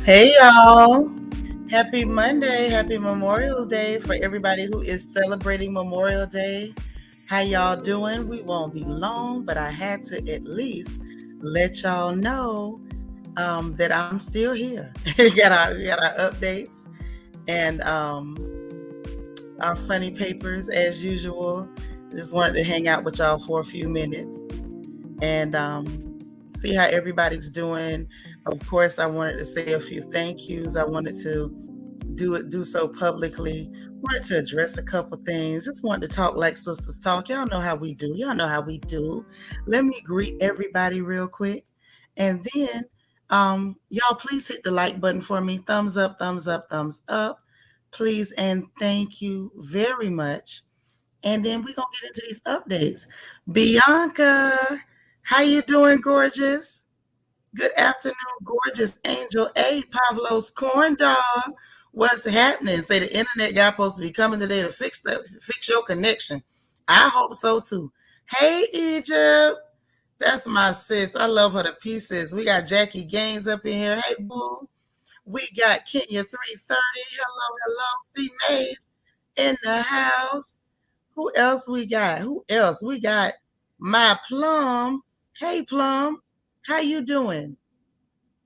Hey y'all. Happy Monday. Happy Memorial Day for everybody who is celebrating Memorial Day. How y'all doing? We won't be long, but I had to at least let y'all know that I'm still here. we got our updates and our funny papers as usual. Just wanted to hang out with y'all for a few minutes and see how everybody's doing. Of course, I wanted to say a few thank yous. I wanted to do so publicly. Wanted to address a couple things. Just wanted to talk like sisters talk. Y'all know how we do. Y'all know how we do. Let me greet everybody real quick, and then y'all please hit the like button for me. Thumbs up, thumbs up, thumbs up, please, and thank you very much. And then we're gonna get into these updates. Bianca, how you doing, gorgeous? Good afternoon, gorgeous Angel A. Pavlo's corn dog. What's happening? Say the internet guy supposed to be coming today to fix your connection. I hope so too. Hey, Egypt. That's my sis. I love her to pieces. We got Jackie Gaines up in here. Hey, boo. We got Kenya 330. Hello, hello. C Mays in the house. Who else we got? Who else? We got my Plum. Hey, Plum. How you doing?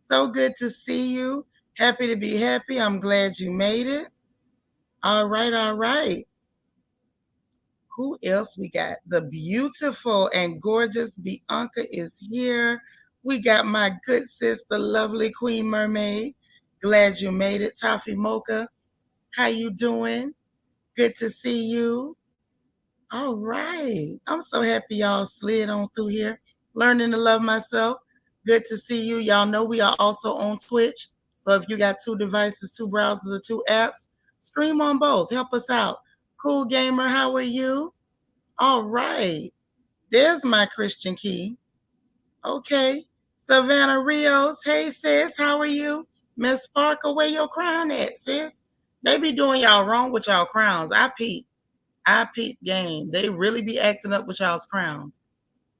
So good to see you. Happy to be happy. I'm glad you made it. All right, all right. Who else we got? The beautiful and gorgeous Bianca is here. We got my good sis, the lovely Queen Mermaid. Glad you made it. Toffee Mocha, how you doing? Good to see you. All right. I'm so happy y'all slid on through here. Learning to love myself. Good to see you. Y'all know we are also on Twitch. So if you got two devices, two browsers, or two apps, stream on both. Help us out. Cool Gamer, how are you? All right. There's my Christian key. Okay. Savannah Rios, hey sis, how are you? Miss Sparkle, where your crown at, sis? They be doing y'all wrong with y'all crowns. I peep game. They really be acting up with y'all's crowns.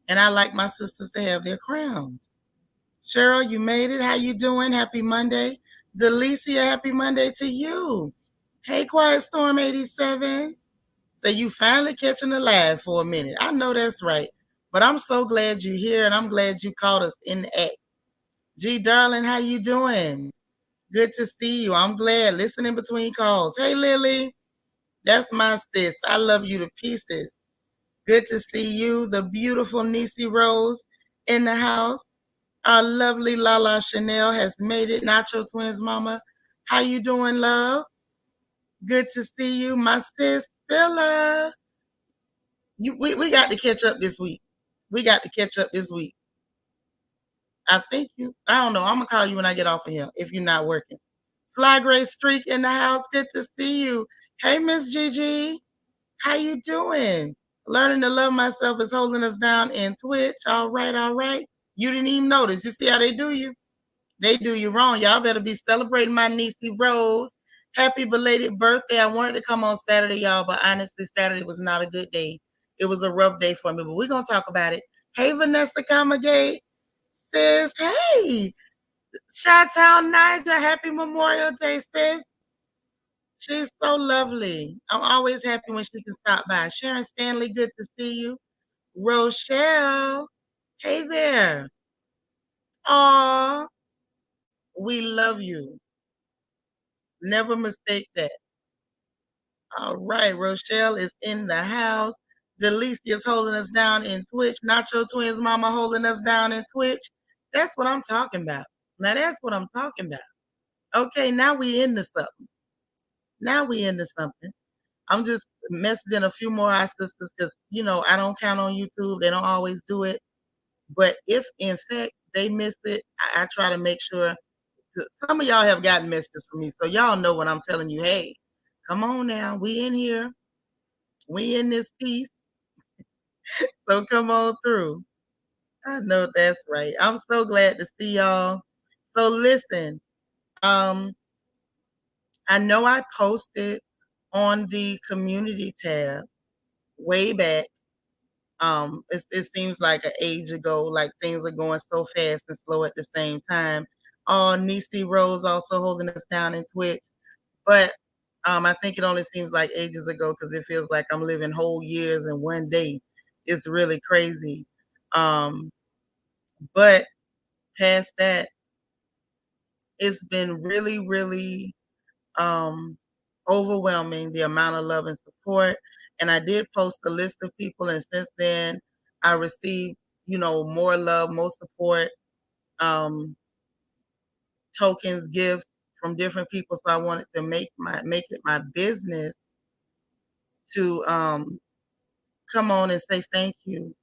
And I like my sisters to have their crowns. Cheryl, you made it. How you doing? Happy Monday. Delicia, happy Monday to you. Hey, Quiet Storm 87. So you finally catching the live for a minute. I know that's right. But I'm so glad you're here and I'm glad you caught us in the act. G darling, how you doing? Good to see you. I'm glad. Listening between calls. Hey Lily. That's my sis. I love you to pieces. Good to see you, the beautiful Nisi Rose in the house. Our lovely Lala Chanel has made it. Nacho Twins Mama, how you doing, love? Good to see you, my sis Bella. We got to catch up this week. We got to catch up this week. I think you. I don't know. I'm gonna call you when I get off of here if you're not working. Fly Gray Streak in the house. Good to see you. Hey, Miss Gigi. How you doing? Learning to love myself is holding us down in Twitch. All right, all right. You didn't even notice. You see how they do you? They do you wrong. Y'all better be celebrating my niecey Rose. Happy belated birthday. I wanted to come on Saturday, y'all, but honestly, Saturday was not a good day. It was a rough day for me, but we're going to talk about it. Hey, Vanessa Comagate says, hey, Chi-Town Niger, happy Memorial Day, sis. She's so lovely. I'm always happy when she can stop by. Sharon Stanley, good to see you. Rochelle, hey there. Aw, we love you. Never mistake that. All right, Rochelle is in the house. Delicia is holding us down in Twitch. Nacho Twins Mama holding us down in Twitch. That's what I'm talking about. Now that's what I'm talking about. Okay, now we into something. Now we into something. I'm just messaging a few more our sisters because I don't count on YouTube. They don't always do it. But if in fact they miss it, I try to make sure. Some of y'all have gotten messages from me, so y'all know when I'm telling you, hey, come on now, we in here, we in this piece, so come on through. I know that's right. I'm so glad to see y'all. So listen, um, I know I posted on the community tab way back. It seems like an age ago, like things are going so fast and slow at the same time. Oh, Niecy Rose also holding us down in Twitch. But I think it only seems like ages ago because it feels like I'm living whole years in one day. It's really crazy. But past that, it's been really, really um, overwhelming the amount of love and support. And I did post a list of people, and since then, I received, more love, more support, um, tokens, gifts from different people. So I wanted to make it my business to come on and say thank you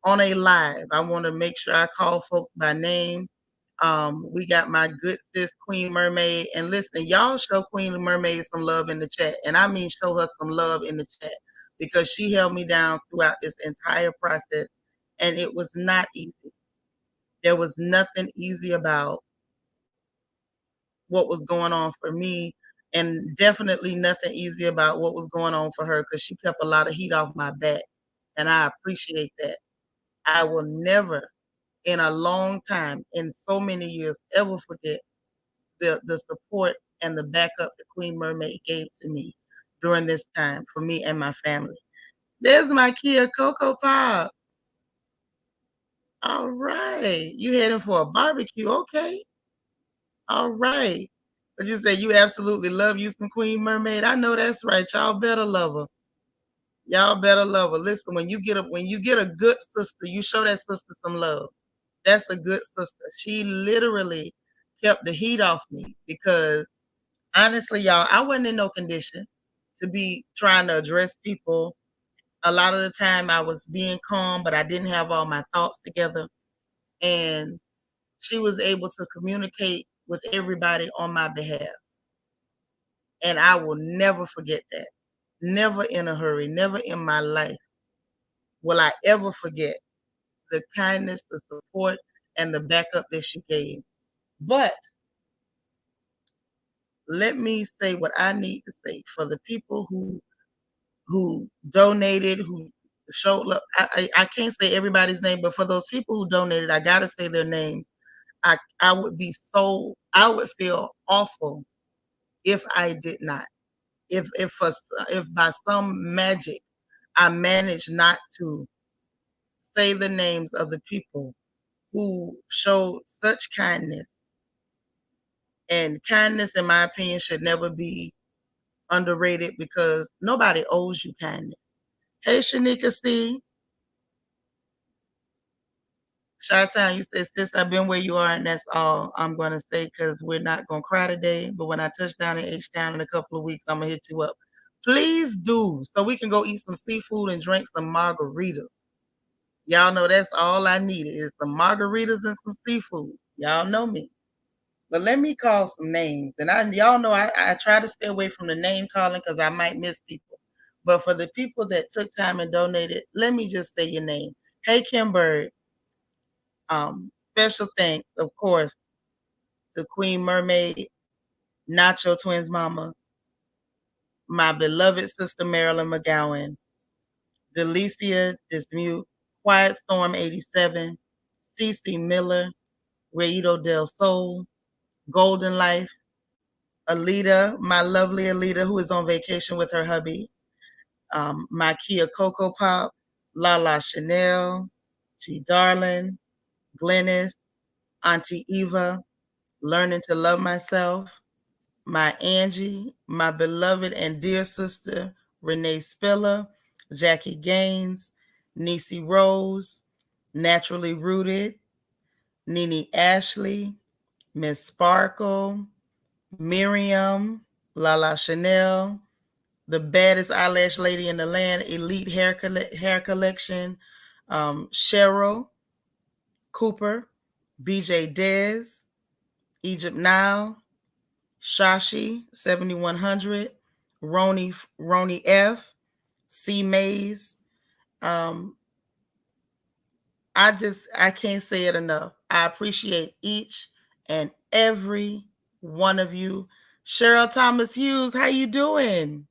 on a live. I want to make sure I call folks by name. We got my good sis Queen Mermaid, and listen, y'all show Queen Mermaid some love in the chat, and I mean show her some love in the chat because she held me down throughout this entire process, and it was not easy. There was nothing easy about what was going on for me, and definitely nothing easy about what was going on for her because she kept a lot of heat off my back, and I appreciate that. I will never, in a long time, in so many years, ever forget the support and the backup that Queen Mermaid gave to me during this time for me and my family. There's my Kia Cocoa Pop. All right. You heading for a barbecue. Okay. All right. But you say you absolutely love you some Queen Mermaid. I know that's right. Y'all better love her. Y'all better love her. Listen, when you get a good sister, you show that sister some love. That's a good sister. She literally kept the heat off me because honestly, y'all, I wasn't in no condition to be trying to address people. A lot of the time I was being calm, but I didn't have all my thoughts together. And she was able to communicate with everybody on my behalf. And I will never forget that. Never in a hurry, never in my life will I ever forget the kindness, the support, and the backup that she gave. But let me say what I need to say for the people who donated, who showed love. I can't say everybody's name, but for those people who donated, I gotta say their names. I I would feel awful if I did not. If by some magic I managed not to say the names of the people who showed such kindness, and kindness, in my opinion, should never be underrated because nobody owes you kindness. Hey, Shanika C. Chi-Town, you said, sis, I've been where you are, and that's all I'm going to say because we're not going to cry today. But when I touch down in H-Town in a couple of weeks, I'm going to hit you up. Please do, so we can go eat some seafood and drink some margaritas. Y'all know that's all I needed is some margaritas and some seafood. Y'all know me. But let me call some names. And y'all know I try to stay away from the name calling because I might miss people. But for the people that took time and donated, let me just say your name. Hey, Kim Bird. Special thanks, of course, to Queen Mermaid, Nacho Twins Mama, my beloved sister Marilyn McGowan, Delicia Dismute, Quiet Storm 87, Cece Miller, Raido Del Sol, Golden Life, Alita, my lovely Alita, who is on vacation with her hubby, my Kia Cocoa Pop, Lala Chanel, G Darlin, Glennis, Auntie Eva, Learning to Love Myself, my Angie, my beloved and dear sister, Renee Spiller, Jackie Gaines, Niecy Rose, Naturally Rooted, Nene Ashley, Miss Sparkle, Miriam, Lala Chanel, the baddest eyelash lady in the land, Elite Hair Collection, Cheryl Cooper, BJ Dez, Egypt Nile, Shashi 7100, Roni F, C Mays. Um, I can't say it enough. I appreciate each and every one of you. Cheryl Thomas Hughes, how you doing?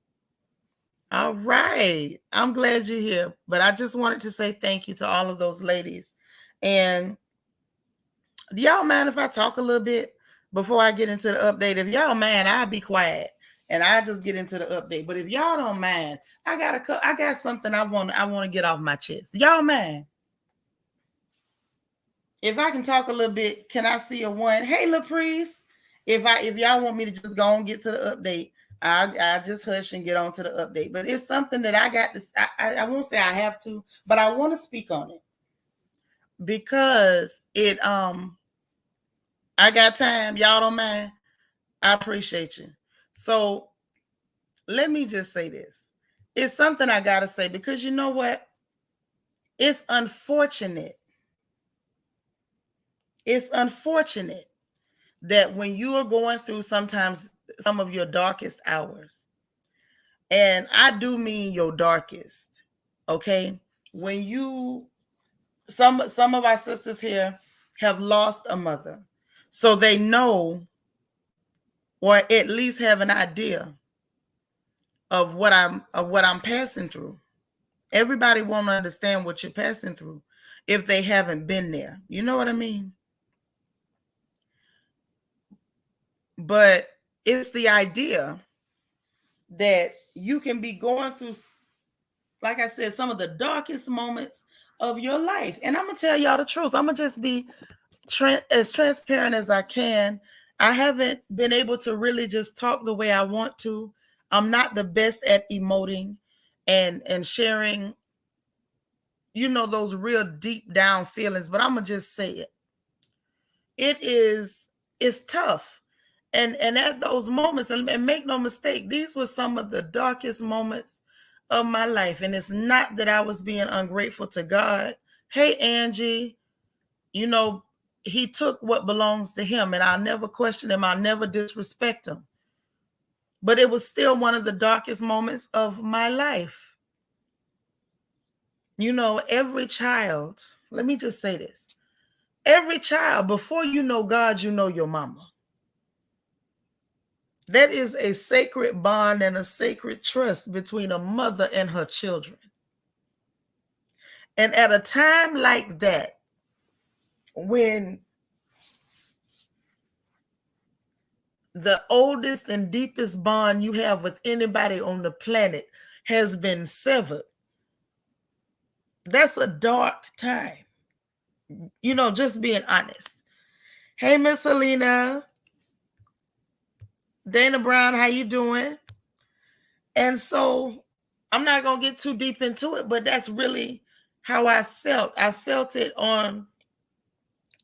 All right. I'm glad you're here. But I just wanted to say thank you to all of those ladies. And Do y'all mind if I talk a little bit before I get into the update? If y'all mind, I'll be quiet and I just get into the update. But if y'all don't mind, I got something I want to get off my chest. Y'all mind? If I can talk a little bit, can I see a one? Hey, LaPriest. If y'all want me to just go and get to the update, I'll just hush and get on to the update. But it's something that I got to. I won't say I have to, but I want to speak on it because it I got time. Y'all don't mind. I appreciate you. So let me just say this. It's something I gotta say because you know what? It's unfortunate. It's unfortunate that when you are going through sometimes some of your darkest hours, and I do mean your darkest, okay? When you some of our sisters here have lost a mother, so they know or at least have an idea of what I'm passing through. Everybody won't understand what you're passing through if they haven't been there. You know what I mean? But it's the idea that you can be going through, like I said, some of the darkest moments of your life. And I'm going to tell y'all the truth. I'm going to just be as transparent as I can. I haven't been able to really just talk the way I want to. I'm not the best at emoting and sharing, you know, those real deep down feelings, but I'm going to just say it. It's tough. And at those moments, and make no mistake, these were some of the darkest moments of my life. And it's not that I was being ungrateful to God. Hey, Angie, you know, he took what belongs to him, and I'll never question him. I'll never disrespect him. But it was still one of the darkest moments of my life. You know, every child, let me just say this. Every child, before you know God, you know your mama. That is a sacred bond and a sacred trust between a mother and her children. And at a time like that, when the oldest and deepest bond you have with anybody on the planet has been severed, that's a dark time. You know, just being honest. Hey, Miss Selena. Dana Brown, how you doing? And so I'm not going to get too deep into it, but that's really how I felt. I felt it on,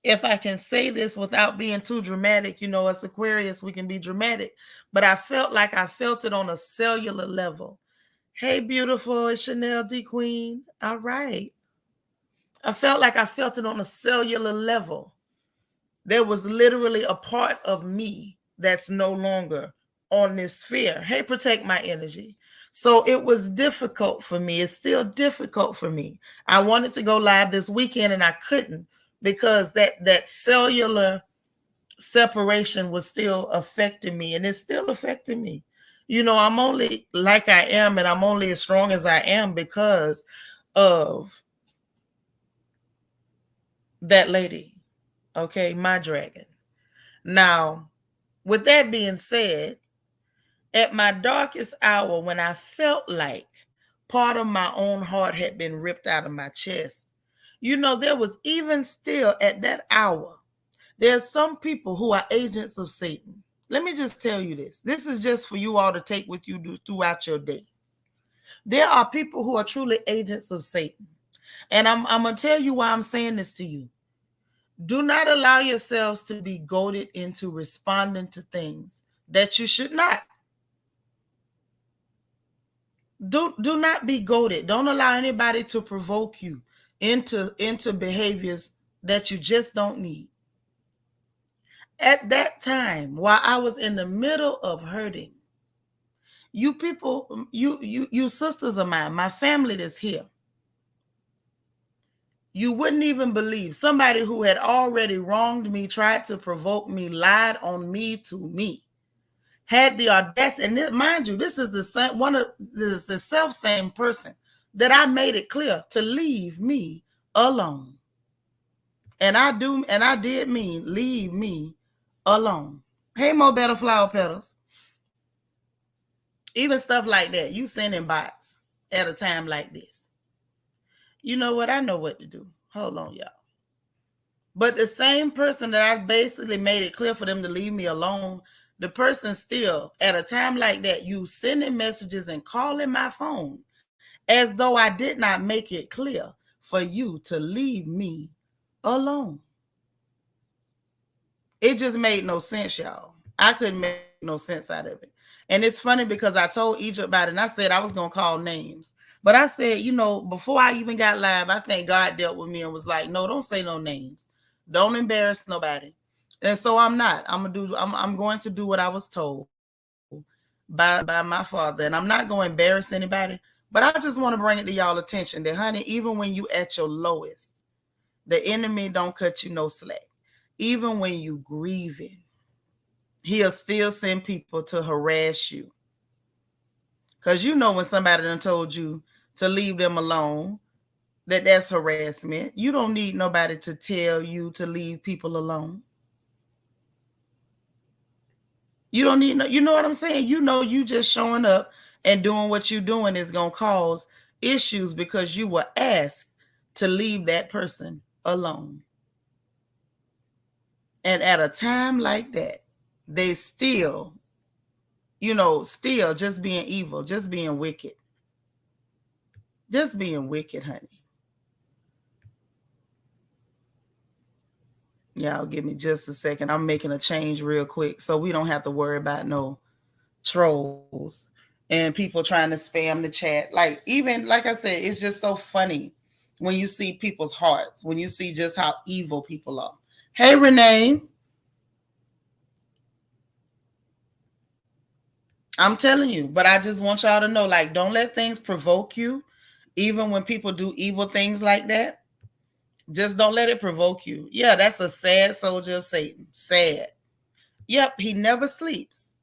if I can say this without being too dramatic, you know, as Aquarius, we can be dramatic, but I felt like I felt it on a cellular level. Hey, beautiful, it's Chanel D. Queen. All right. I felt like I felt it on a cellular level. There was literally a part of me that's no longer on this sphere. Hey, protect my energy. So it was difficult for me. It's still difficult for me. I wanted to go live this weekend and I couldn't because that cellular separation was still affecting me, and it's still affecting me. You know, I'm only like I am, and I'm only as strong as I am because of that lady. Okay, my dragon. Now, with that being said, at my darkest hour, when I felt like part of my own heart had been ripped out of my chest, you know, there was even still at that hour, there's some people who are agents of Satan. Let me just tell you this. This is just for you all to take with you throughout your day. There are people who are truly agents of Satan. And I'm going to tell you why I'm saying this to you. Do not allow yourselves to be goaded into responding to things that you should not. Do not be goaded. Don't allow anybody to provoke you into behaviors that you just don't need. At that time, while I was in the middle of hurting, you people, you sisters of mine, my family that's here, you wouldn't even believe somebody who had already wronged me, tried to provoke me, lied on me to me, had the audacity. And this, mind you, this is the same this is the self same person that I made it clear to leave me alone. And I did mean leave me alone. Hey, Mo Better Flower Petals. Even stuff like that. You sending bots at a time like this. You know what? I know what to do. Hold on, y'all. But the same person that I basically made it clear for them to leave me alone, the person still, at a time like that, you sending messages and calling my phone as though I did not make it clear for you to leave me alone. It just made no sense, y'all. I couldn't make no sense out of it. And it's funny because I told Egypt about it and I said I was going to call names. But I said, before I even got live, I think God dealt with me and was like, no, don't say no names. Don't embarrass nobody. And so I'm not. I'm going to do what I was told by my father. And I'm not going to embarrass anybody. But I just want to bring it to y'all attention that, honey, even when you at your lowest, the enemy don't cut you no slack. Even when you grieving, he'll still send people to harass you. Because when somebody done told you to leave them alone, that's harassment. You don't need nobody to tell you to leave people alone. You don't need, you know what I'm saying? You just showing up and doing what you're doing is going to cause issues because you were asked to leave that person alone. And at a time like that, they still just being evil, just being wicked. Just being wicked, honey. Y'all give me just a second. I'm making a change real quick so we don't have to worry about no trolls and people trying to spam the chat. Like I said, it's just so funny when you see people's hearts, when you see just how evil people are. Hey, Renee. I'm telling you, but I just want y'all to know, like, don't let things provoke you. Even when people do evil things like that, just don't let it provoke you. Yeah, that's a sad soldier of Satan. Sad. Yep, he never sleeps.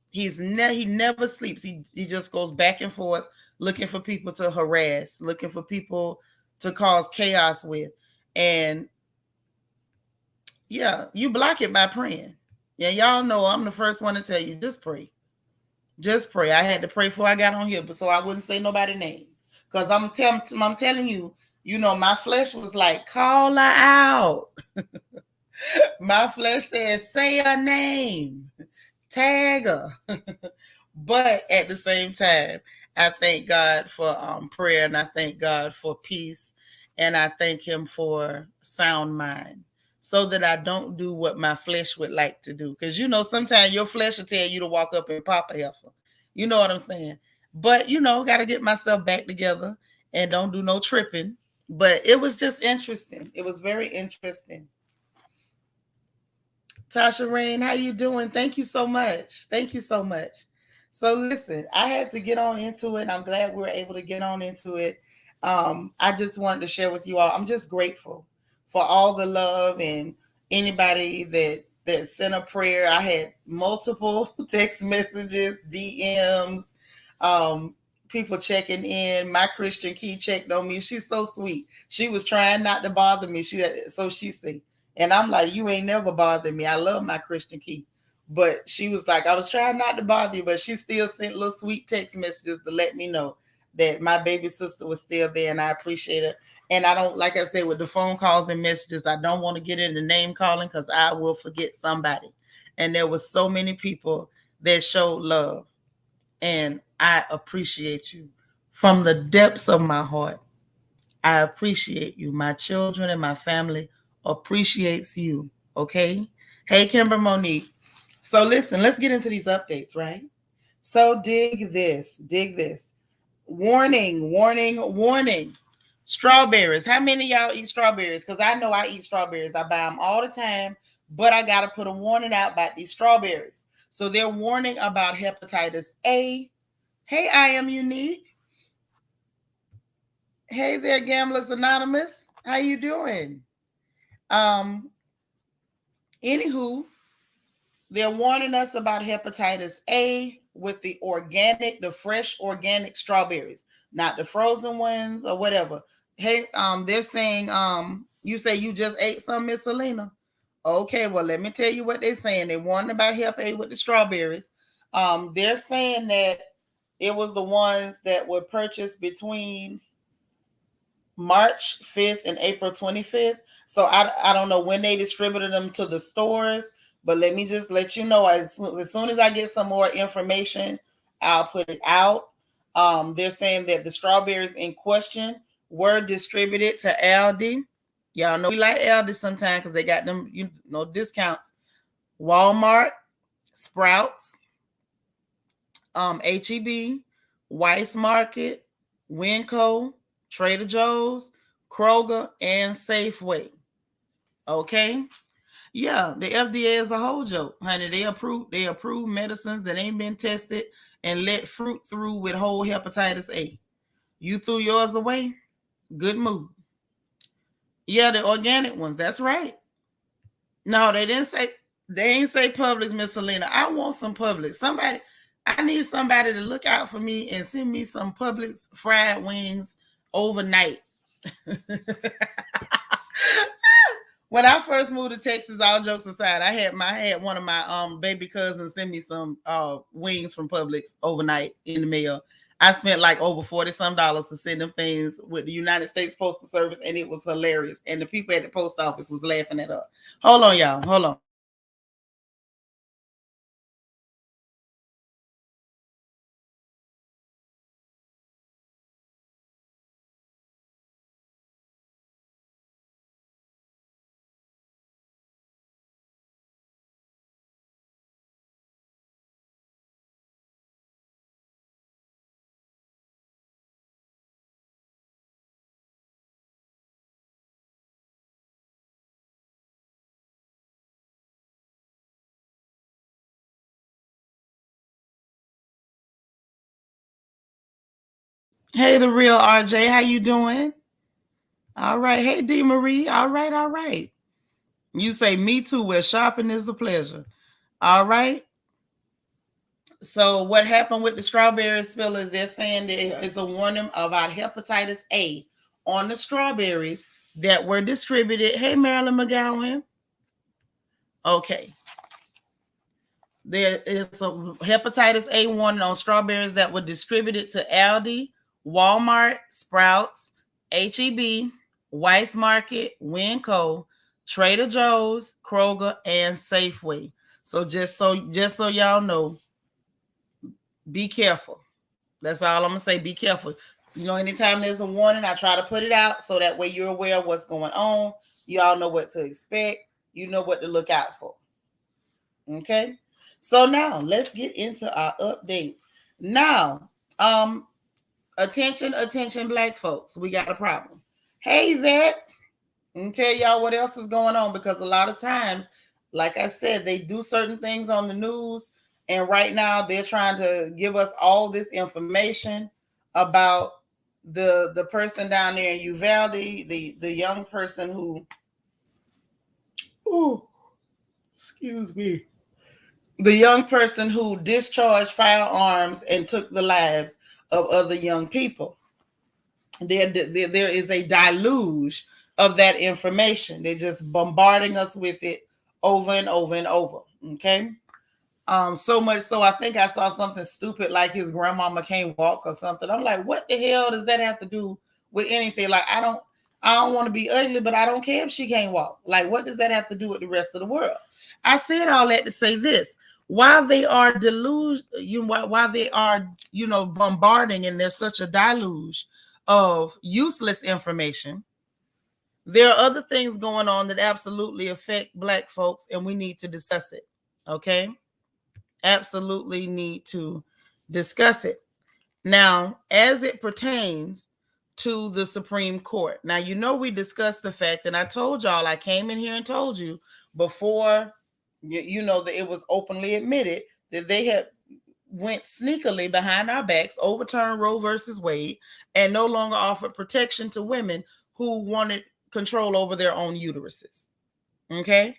He never sleeps. He just goes back and forth looking for people to harass, looking for people to cause chaos with. And yeah, you block it by praying. Yeah, y'all know I'm the first one to tell you, just pray. Just pray. I had to pray before I got on here, but so I wouldn't say nobody's name. Because I'm telling you, my flesh was like, call her out. My flesh says, say her name, tag her. But at the same time, I thank God for prayer, and I thank God for peace, and I thank him for sound mind, so that I don't do what my flesh would like to do. Because, sometimes your flesh will tell you to walk up and pop a heifer. You know what I'm saying? But, got to get myself back together and don't do no tripping. But it was just interesting. It was very interesting. Tasha Rain, how you doing? Thank you so much. Thank you so much. So listen, I had to get on into it. I'm glad we were able to get on into it. I just wanted to share with you all. I'm just grateful for all the love and anybody that sent a prayer. I had multiple text messages, DMs, people checking in. My Christian Key checked on me. She's so sweet. She was trying not to bother me. She said. And I'm like, you ain't never bothered me. I love my Christian Key. But she was like, I was trying not to bother you, but she still sent little sweet text messages to let me know that my baby sister was still there, and I appreciate it. And I don't, like I said, with the phone calls and messages, I don't want to get into name calling because I will forget somebody. And there was so many people that showed love. And I appreciate you from the depths of my heart. I appreciate you. My children and my family appreciates you. Okay. Hey, Kimber Monique. So listen, let's get into these updates, right? So dig this. Warning, warning, warning. Strawberries. How many of y'all eat strawberries? Because I know I eat strawberries. I buy them all the time, but I got to put a warning out about these strawberries. So they're warning about hepatitis A. Hey, I am unique. Hey there, Gamblers Anonymous. How you doing? Anywho, they're warning us about hepatitis A with the fresh organic strawberries, not the frozen ones or whatever. Hey, they're saying You say you just ate some, Miss Selena? Okay, well, let me tell you what they're saying. They warned about Help Aid with the strawberries. They're saying that it was the ones that were purchased between March 5th and April 25th. So I don't know when they distributed them to the stores, but let me just let you know as soon as I get some more information, I'll put it out. They're saying that the strawberries in question were distributed to Aldi. Y'all know we like Aldi sometimes because they got them, discounts. Walmart, Sprouts, HEB, Weiss Market, Winco, Trader Joe's, Kroger, and Safeway. Okay. Yeah, the FDA is a whole joke, honey. They approve medicines that ain't been tested and let fruit through with whole hepatitis A. You threw yours away? Good move. Yeah, the organic ones. That's right. No, they ain't say Publix, Miss Selena. I want some Publix. I need somebody to look out for me and send me some Publix fried wings overnight. When I first moved to Texas, all jokes aside, I had one of my baby cousins send me some wings from Publix overnight in the mail. I spent like over $40 some to send them things with the United States Postal Service, and it was hilarious. And the people at the post office was laughing it up. Hold on, y'all. Hold on. Hey, the real RJ, how you doing? All right. Hey, D Marie. All right, all right. You say me too, where shopping is a pleasure. All right. So what happened with the strawberry spill is they're saying there is a warning about hepatitis A on the strawberries that were distributed. Hey, Marilyn McGowan. Okay. There is a hepatitis A warning on strawberries that were distributed to Aldi, Walmart, Sprouts, HEB, Weiss Market, Winco, Trader Joe's, Kroger, and Safeway. So just so y'all know, be careful. That's all I'm gonna say. Be careful. Anytime there's a warning, I try to put it out so that way you're aware of what's going on. You all know what to expect. You know what to look out for. Okay. So now let's get into our updates. Now, attention, Black folks. We got a problem. Hey, Vet. Let me tell y'all what else is going on, because a lot of times, like I said, they do certain things on the news, and right now they're trying to give us all this information about the person down there in Uvalde, the young person who, excuse me, the young person who discharged firearms and took the lives of other young people. There is a deluge of that information. They're just bombarding us with it over and over and over. Okay. So much so I think I saw something stupid like his grandmama can't walk or something. I'm like, what the hell does that have to do with anything? Like, I don't want to be ugly, but I don't care if she can't walk. Like, what does that have to do with the rest of the world? I said all that to say this. While they are while they are, bombarding, and there's such a deluge of useless information, there are other things going on that absolutely affect Black folks, and we need to discuss it. Okay? Absolutely need to discuss it. Now, as it pertains to the Supreme Court. Now, we discussed the fact, and I told y'all, I came in here and told you before, that it was openly admitted that they had went sneakily behind our backs, overturned Roe versus Wade, and no longer offered protection to women who wanted control over their own uteruses. Okay?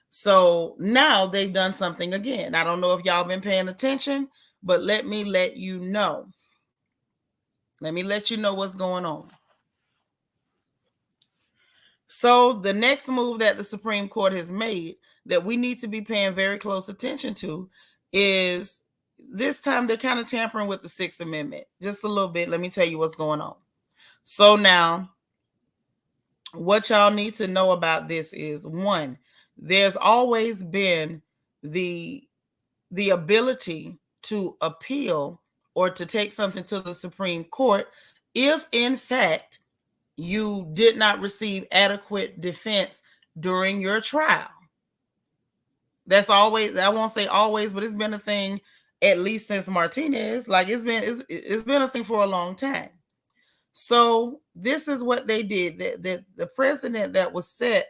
So now they've done something again. I don't know if y'all been paying attention, but let me let you know. Let me let you know what's going on. So the next move that the Supreme Court has made that we need to be paying very close attention to is this time they're kind of tampering with the Sixth Amendment. Just a little bit. Let me tell you what's going on. So now, what y'all need to know about this is, one, there's always been the ability to appeal or to take something to the Supreme Court if, in fact, you did not receive adequate defense during your trial. That's always, I won't say always, but it's been a thing at least since Martinez. Like it's been a thing for a long time. So this is what they did. The precedent that was set,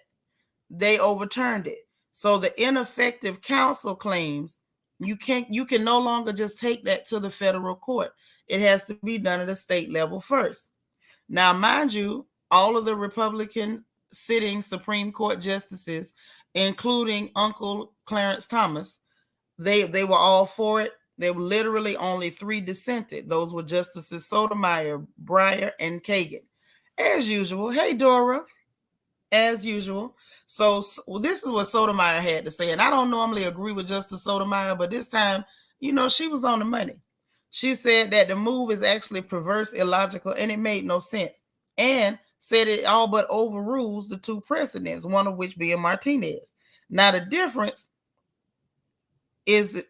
they overturned it. So the ineffective counsel claims you can no longer just take that to the federal court. It has to be done at a state level first. Now, mind you, all of the Republican sitting Supreme Court justices, including Uncle Clarence Thomas, they were all for it. There were literally only 3 dissented. Those were Justices Sotomayor, Breyer, and Kagan. As usual. Hey, Dora. As usual. So this is what Sotomayor had to say. And I don't normally agree with Justice Sotomayor, but this time, she was on the money. She said that the move is actually perverse, illogical, and it made no sense. And said it all but overrules the 2 precedents, one of which being Martinez. Now the difference is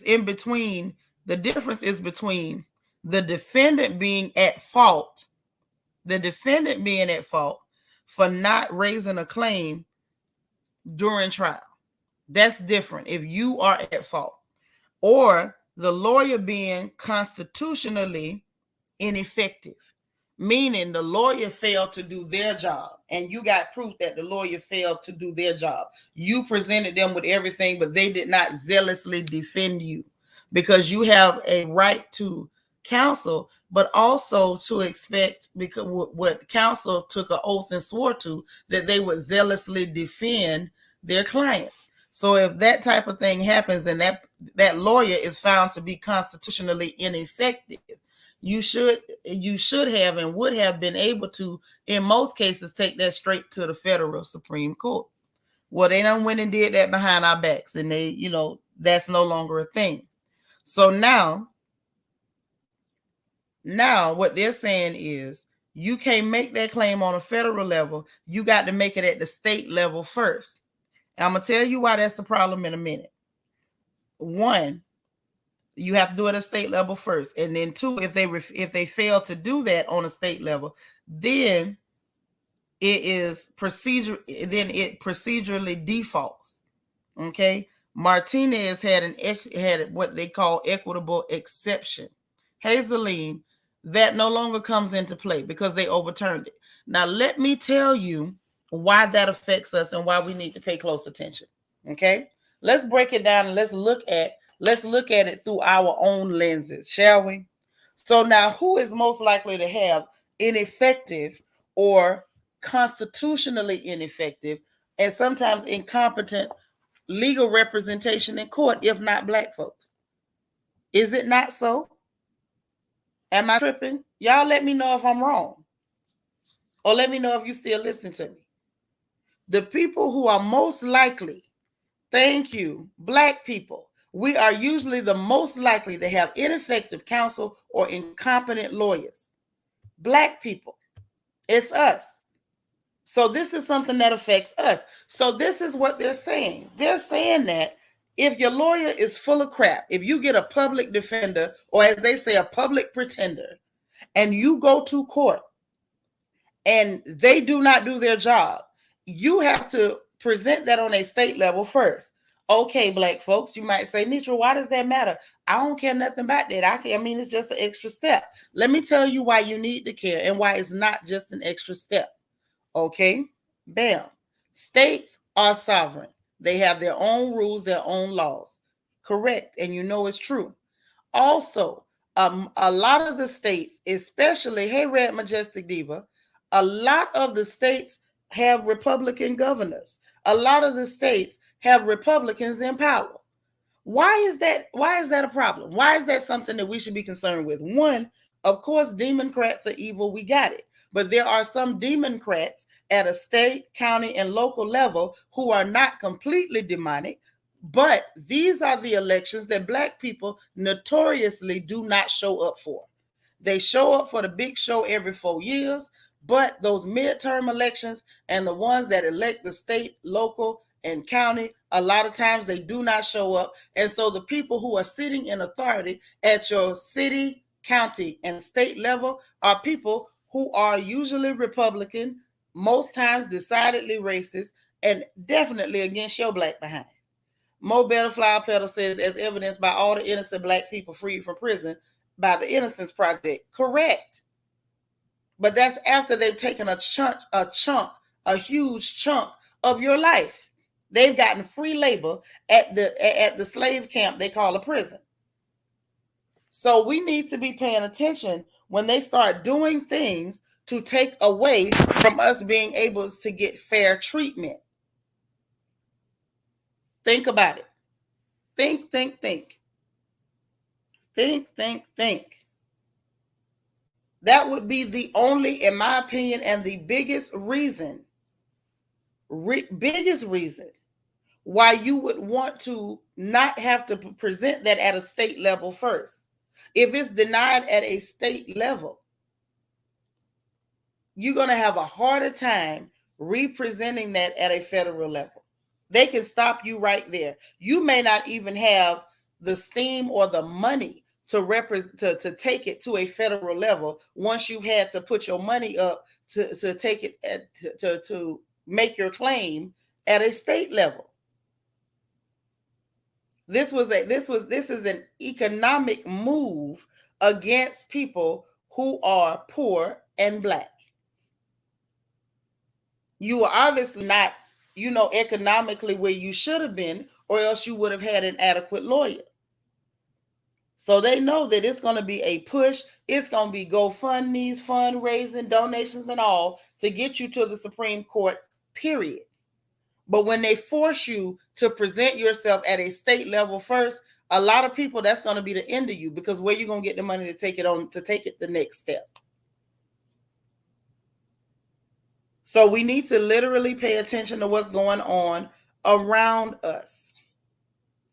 in between. The difference is between the defendant being at fault, for not raising a claim during trial. That's different if you are at fault. Or the lawyer being constitutionally ineffective, meaning the lawyer failed to do their job, and you got proof that the lawyer failed to do their job. You presented them with everything, but they did not zealously defend you, because you have a right to counsel, but also to expect, because what counsel took an oath and swore to, that they would zealously defend their clients. So if that type of thing happens and that lawyer is found to be constitutionally ineffective, you should have and would have been able to, in most cases, take that straight to the federal Supreme Court. Well, they done went and did that behind our backs, and they, that's no longer a thing. So now what they're saying is you can't make that claim on a federal level. You got to make it at the state level first. And I'm going to tell you why that's the problem in a minute. 1, you have to do it at a state level first. And then 2, if they fail to do that on a state level, then it procedurally defaults. Okay? Martinez had what they call equitable exception. Hazeline, that no longer comes into play because they overturned it. Now, let me tell you why that affects us and why we need to pay close attention. Okay? Let's break it down and let's look at it through our own lenses, shall we? So now, who is most likely to have ineffective or constitutionally ineffective and sometimes incompetent legal representation in court, if not Black folks? Is it not so? Am I tripping? Y'all let me know if I'm wrong. Or let me know if you're still listening to me. The people who are most likely, thank you, Black people, we are usually the most likely to have ineffective counsel or incompetent lawyers. Black people. It's us. So this is something that affects us. So this is what they're saying. They're saying that if your lawyer is full of crap, if you get a public defender, or as they say, a public pretender, and you go to court and they do not do their job, you have to present that on a state level first. Okay, Black folks, you might say, Nitra, why does that matter? I don't care nothing about that. It's just an extra step. Let me tell you why you need to care and why it's not just an extra step. Okay, bam. States are sovereign. They have their own rules, their own laws. Correct, and it's true. Also, a lot of the states, especially, hey, Red Majestic Diva, a lot of the states have Republican governors. A lot of the states have Republicans in power. Why is that? Why is that a problem? Why is that something that we should be concerned with? 1, of course, Democrats are evil. We got it. But there are some Democrats at a state, county, and local level who are not completely demonic, but these are the elections that Black people notoriously do not show up for. They show up for the big show every 4 years, but those midterm elections and the ones that elect the state, local, and county, a lot of times they do not show up. And so the people who are sitting in authority at your city, county, and state level are people who are usually Republican, most times decidedly racist, and definitely against your Black behind. Mo Better Flower Petal says, as evidenced by all the innocent Black people freed from prison by the Innocence Project. Correct. But that's after they've taken a huge chunk of your life. They've gotten free labor at the slave camp they call a prison. So we need to be paying attention when they start doing things to take away from us being able to get fair treatment. Think about it. Think. That would be the only, in my opinion, and the biggest reason why you would want to not have to present that at a state level first. If it's denied at a state level, you're going to have a harder time representing that at a federal level. They can stop you right there. You may not even have the steam or the money to take it to a federal level once you've had to put your money up to take it to make your claim at a state level. This is an economic move against people who are poor and Black. You are obviously not, economically where you should have been, or else you would have had an adequate lawyer. So they know that it's going to be a push. It's going to be GoFundMes, fundraising, donations, and all to get you to the Supreme Court, period. But when they force you to present yourself at a state level first, a lot of people, that's going to be the end of you, because where you going to get the money to take it the next step? So we need to literally pay attention to what's going on around us.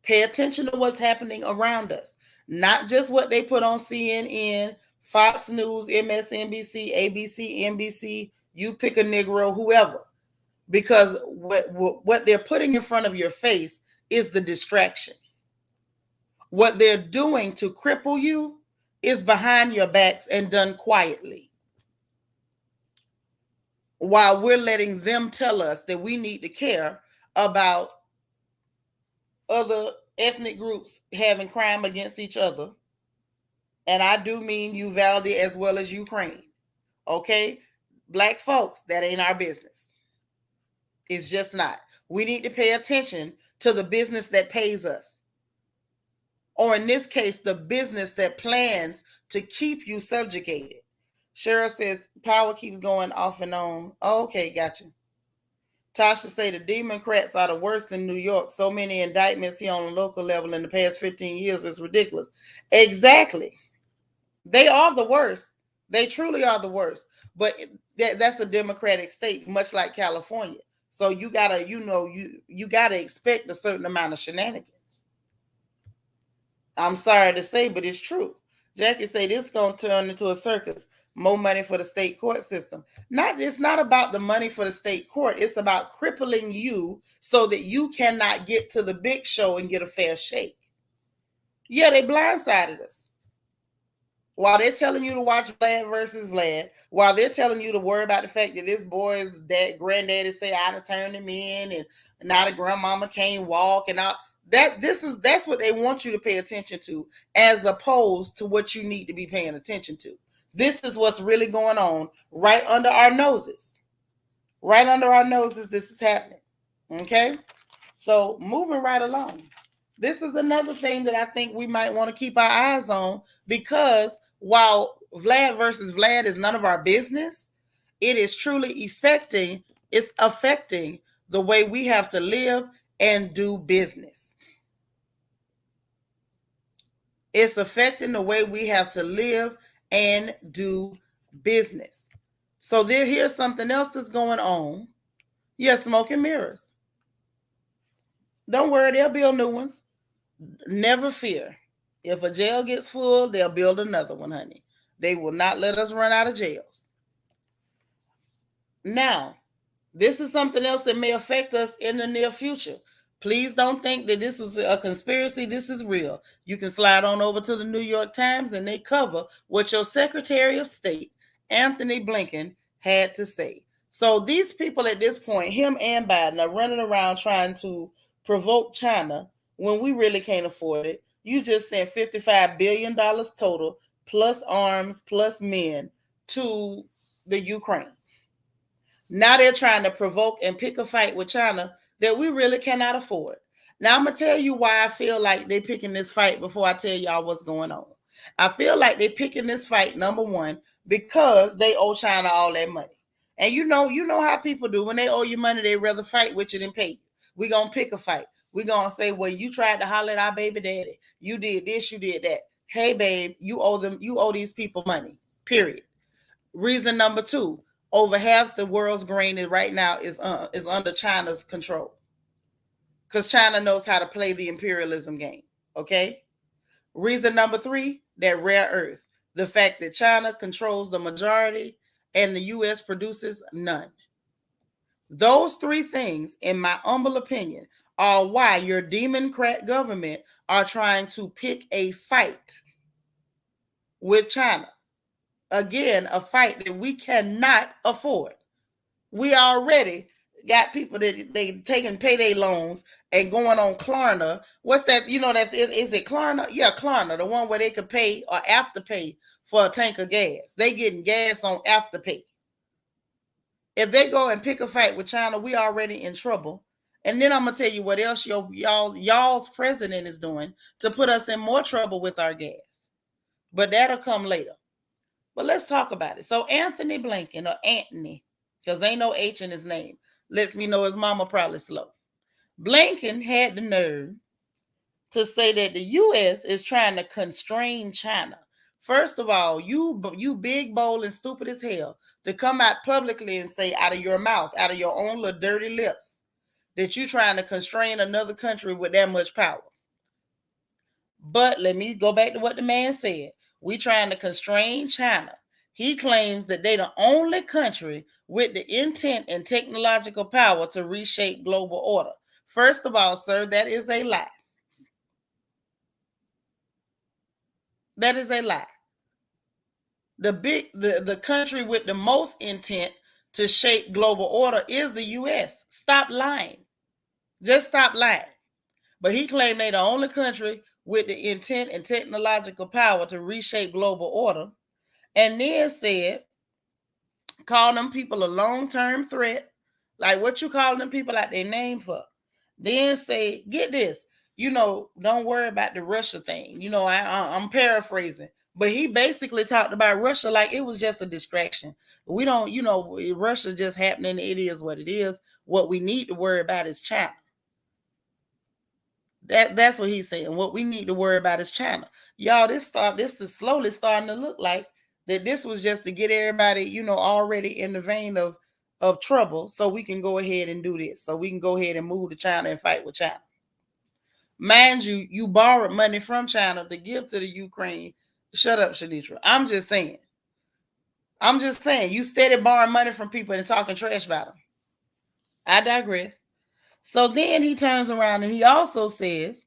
Pay attention to what's happening around us. Not just what they put on CNN, Fox News, MSNBC, ABC, NBC, you pick a Negro, whoever. Because what they're putting in front of your face is the distraction. What they're doing to cripple you is behind your backs and done quietly, while we're letting them tell us that we need to care about other ethnic groups having crime against each other. And I do mean Uvalde as well as Ukraine. Okay? Black folks, that ain't our business. It's just not. We need to pay attention to the business that pays us. Or in this case, the business that plans to keep you subjugated. Cheryl says, power keeps going off and on. Oh, okay, gotcha. Tasha say the Democrats are the worst in New York. So many indictments here on a local level in the past 15 years is ridiculous. Exactly. They are the worst. They truly are the worst. But that's a Democratic state, much like California. So you gotta, you gotta expect a certain amount of shenanigans. I'm sorry to say, but it's true. Jackie say this is gonna turn into a circus. More money for the state court system. It's not about the money for the state court. It's about crippling you so that you cannot get to the big show and get a fair shake. Yeah, they blindsided us. While they're telling you to watch Vlad versus Vlad, while they're telling you to worry about the fact that this boy's granddaddy say I done turned him in, and now the grandmama can't walk, and all that's what they want you to pay attention to, as opposed to what you need to be paying attention to. This is what's really going on right under our noses. Right under our noses, this is happening. Okay? So moving right along. This is another thing that I think we might want to keep our eyes on, because while Vlad versus Vlad is none of our business, it is truly affecting the way we have to live and do business. It's affecting the way we have to live and do business. So here's something else that's going on. Yeah, smoke and mirrors. Don't worry, they'll build new ones. Never fear. If a jail gets full, they'll build another one, honey. They will not let us run out of jails. Now, this is something else that may affect us in the near future. Please don't think that this is a conspiracy. This is real. You can slide on over to the New York Times and they cover what your Secretary of State, Anthony Blinken, had to say. So these people at this point, him and Biden, are running around trying to provoke China when we really can't afford it. You just sent $55 billion total, plus arms, plus men, to the Ukraine. Now they're trying to provoke and pick a fight with China that we really cannot afford. Now I'm going to tell you why I feel like they're picking this fight before I tell y'all what's going on. I feel like they're picking this fight, number one, because they owe China all that money. And you know how people do. When they owe you money, they rather fight with you than pay you. We're going to pick a fight. We're going to say, well, you tried to holler at our baby daddy. You did this, you did that. Hey, babe, you owe these people money, period. Reason number two, over half the world's grain right now is under China's control, because China knows how to play the imperialism game. Okay. Reason number three, that rare earth, the fact that China controls the majority and the U.S. produces none. Those three things, in my humble opinion, are why your democrat government are trying to pick a fight with China. Again, a fight that we cannot afford. We already got people that they taking payday loans and going on Klarna. What's that? You know, that is it Klarna? Yeah, Klarna, the one where they could pay or afterpay for a tank of gas. They getting gas on afterpay. If they go and pick a fight with China, we already in trouble. And then I'm gonna tell you what else y'all's president is doing to put us in more trouble with our gas. But that'll come later. But let's talk about it. So Anthony Blinken, or Anthony, because ain't no H in his name, lets me know his mama probably slow. Blinken had the nerve to say that the U.S. is trying to constrain China. First of all, you big, bold, and stupid as hell to come out publicly and say out of your mouth, out of your own little dirty lips, that you're trying to constrain another country with that much power. But let me go back to what the man said. We trying to constrain China. He claims that they're the only country with the intent and technological power to reshape global order. First of all, sir, that is a lie. That is a lie. The country with the most intent to shape global order is the U.S. Stop lying. Just stop lying. But he claimed they're the only country with the intent and technological power to reshape global order. And then said, call them people a long-term threat. Like, what you calling them people out their name for? Then say, get this, don't worry about the Russia thing. I'm paraphrasing. But he basically talked about Russia like it was just a distraction. We don't, Russia just happening. It is what it is. What we need to worry about is China. That's what he's saying. What we need to worry about is China. Y'all, this is slowly starting to look like that this was just to get everybody, already in the vein of trouble, so we can go ahead and do this. So we can go ahead and move to China and fight with China. Mind you, you borrowed money from China to give to the Ukraine. Shut up, Shanitra. I'm just saying. You steady borrowing money from people and talking trash about them. I digress. So then he turns around and he also says